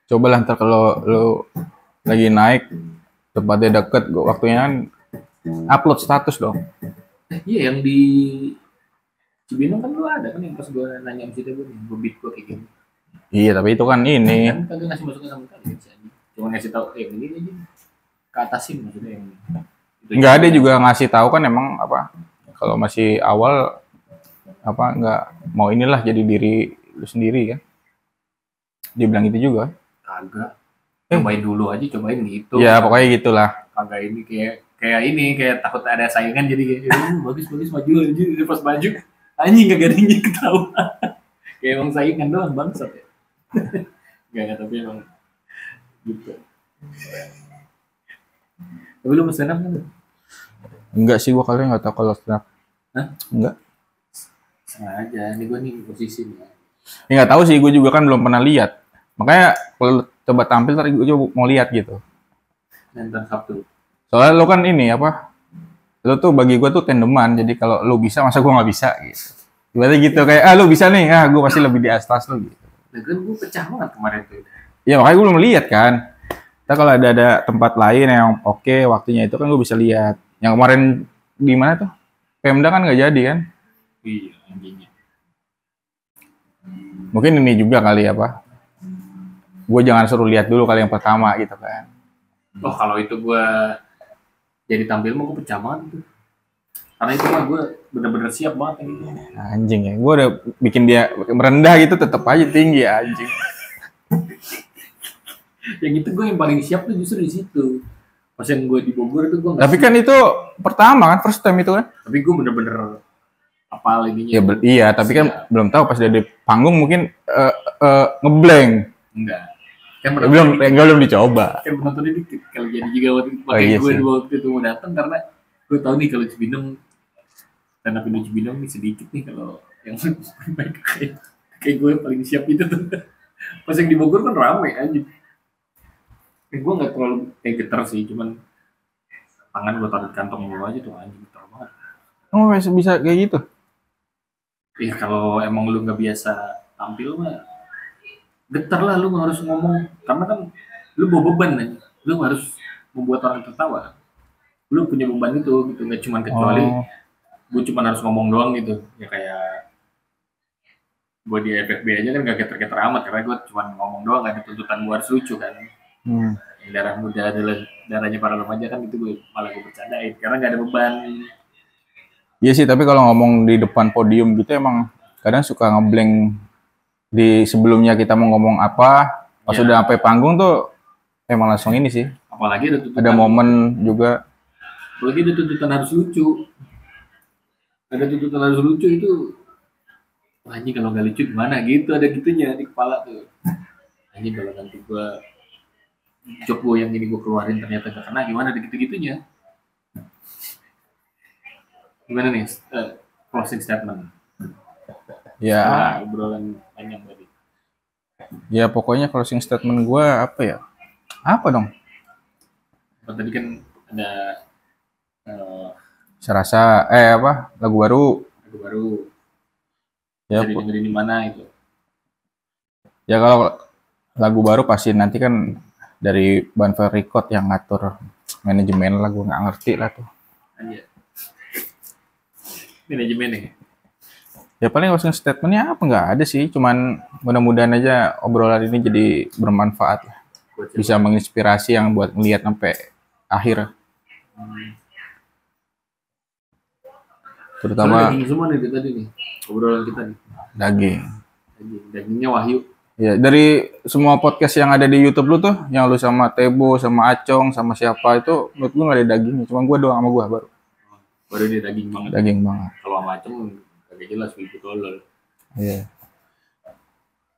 Coba lah ntar kalau lu lagi naik tempatnya deket, waktunya kan upload status dong. Iya yang di Cibinong kan lu ada kan yang pas gue nanya sama si Tebo nih, gue beat gue kayak gini. Iya tapi itu kan ini. Kan kagak ngasih masukan sama kali sih. Cuma ngasih tahu ini aja ke atasin maksudnya yang itu. Enggak ada juga ngasih tahu kan emang apa kalau masih awal apa enggak mau inilah jadi diri lu sendiri kan. Dia bilang itu juga. Kagak. Cobain dulu aja, cobain gitu. Ya pokoknya gitulah. Kagak ini kayak takut ada saingan jadi kayak bagus maju aja pas maju anjing kagak ada yang ketawa. Kayak emang saingan doang bangsat ya. Enggak tapi emang gitu. Tapi lu mau stand up kan? Enggak sih gua kalian enggak tahu kalau stand up. Hah? Enggak. Sengaja ini gua nih posisi nih. Ya enggak tahu sih, gua juga kan belum pernah lihat. Makanya kalau coba tampil tadi gua coba mau lihat gitu. Nonton Sabtu. Soalnya lu kan ini apa? Lu tuh bagi gua tuh tandeman. Jadi kalau lu bisa masa gua nggak bisa gitu. Ibaratnya gitu kayak lu bisa nih, gua pasti lebih di atas lu gitu. Nah, kan gua pecah banget kemarin tuh. Ya makanya gua belum lihat kan. Kita kalau ada tempat lain yang oke waktunya itu kan gua bisa lihat. Yang kemarin di mana tuh? Pemda kan nggak jadi kan? Iya, anjingnya. Mungkin ini juga kali apa? Gue jangan suruh lihat dulu kali yang pertama gitu kan. Oh, kalau itu gua jadi tampil mah gua pecah banget tuh. Karena itu mah gua bener-bener siap banget yang gitu. Anjing ya, gue udah bikin dia merendah gitu tetap aja tinggi ya anjing. Yang itu gue yang paling siap tuh justru di situ. Pas yang gue di Bogor itu gue nggak. Tapi kan itu pertama kan, first time itu kan. Tapi gue bener-bener apal ininya. Ya iya, tapi kan belum tahu pas dia di panggung mungkin ngeblank. Enggak. Kan Belum dicoba. Kan penontonnya dikit. Kalau jadi juga waktu itu, Oh, iya gue sih. waktu itu mau datang karena gue tahu nih kalau Cibinong stand up Indo Cibinong nih sedikit nih kalau yang kayak gue paling siap itu tuh. Pas yang di Bogor kan rame aja. Gue nggak terlalu getar sih, cuman tangan gue taruh di kantong gue aja tuh anjing getar banget. Oh, bisa kayak gitu? Iya kalau emang lu nggak biasa tampil mah getar lah, lu harus ngomong karena kan lu bawa beban aja, lu harus membuat orang tertawa. Lu punya beban itu gitu, nggak cuma kecuali gue cuma harus ngomong doang gitu ya, kayak gue di FFB aja kan gak getar-getar amat karena gue cuma ngomong doang, gak ada tuntutan gue harus lucu kan. Yang darah muda adalah darahnya para remaja kan, itu gue malah gue bercandain karena gak ada beban. Iya sih, tapi kalau ngomong di depan podium gitu emang kadang suka ngeblank di sebelumnya kita mau ngomong apa, pas udah sampai panggung tuh emang langsung ini sih. Apalagi ada momen juga. Apalagi ada tuntutan harus lucu. Ada tuntutan harus lucu itu, wah ini kalau nggak lucu gimana gitu, ada gitunya di kepala tuh. Ini kalau nanti gue job gue yang ini gue keluarin ternyata gak kena gimana, ada gitu-gitunya. Gimana nih closing statement? Ya, obrolan panjang tadi. Ya pokoknya closing statement gue apa ya? Apa dong? Tadi kan ada serasa lagu baru. Ya, bisa didengerin di mana itu? Ya kalau lagu baru pasti nanti kan dari Banver Record yang ngatur manajemen lah, gue nggak ngerti lah tuh. Anjir. Manajemen nih. Ya paling closing statementnya apa, nggak ada sih, cuman mudah-mudahan aja obrolan ini jadi bermanfaat lah, bisa menginspirasi yang buat ngeliat sampai akhir. Terutama daging semua nih tadi nih obrolan kita nih. Dagingnya Wahyu. Ya dari semua podcast yang ada di YouTube lu tuh, yang lu sama Tebo, sama Acong, sama siapa itu, menurut gue nggak ada dagingnya, cuma gue doang sama gue baru. Baru dia daging banget. Daging banget. Kalau sama Acong agak jelas begitu tolol. Iya.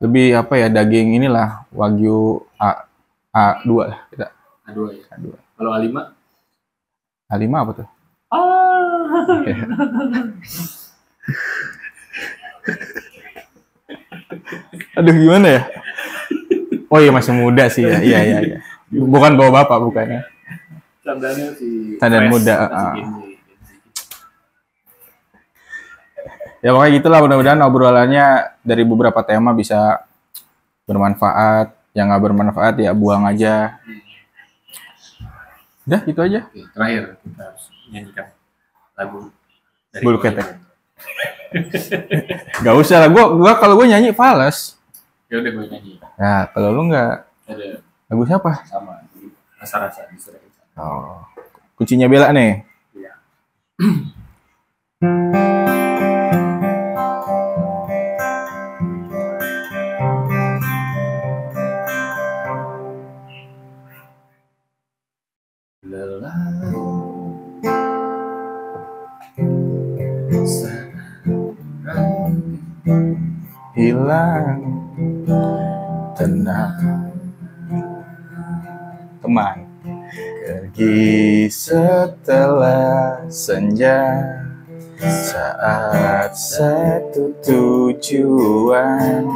Lebih apa ya, daging inilah Wagyu A2 lah kita. A2 ya. A2. Kalau A5? A5 apa tuh? Aduh gimana ya? Oh iya masih muda sih ya. Iya. Bukan bawa bapak bukannya. Candanya si Candaan muda. Ya pokoknya gitulah, mudah-mudahan obrolannya dari beberapa tema bisa bermanfaat. Yang nggak bermanfaat ya buang aja. Udah gitu aja. Oke, terakhir kita harus nyanyikan lagu dari Bulu Ketek. Gak usah lah, gua kalau gue nyanyi fales. Ya udah gue nyanyi. Ya kalau lu nggak, ada lagu siapa? Sama rasa-rasa di surat itu. Oh, kuncinya Bella nih. Iya. Hilang tenang teman, pergi setelah senja, saat satu tujuan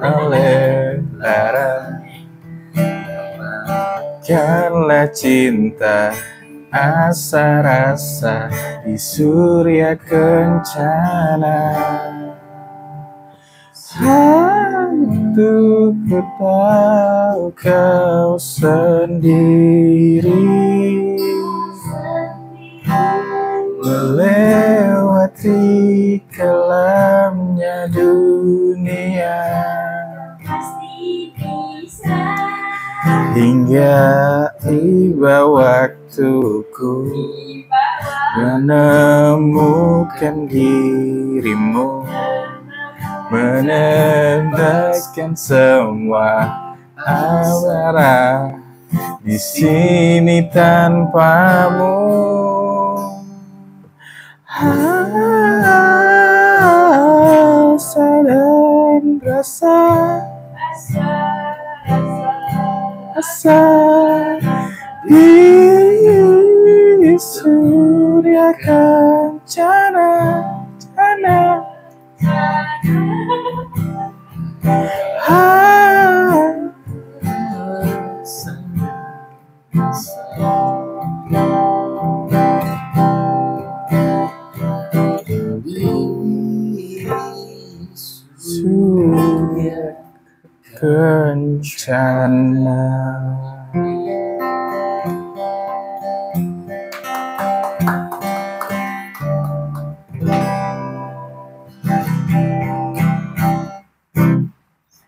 oleh lara, karena cinta asa rasa di surya kencana. Satu ku tahu kau sendiri melewati kelamnya dunia, hingga tiba waktuku menemukan dirimu, menendaskan semua amarah di sini tanpamu. Asa dan rasa, asa di surya kencana, Surya kencana.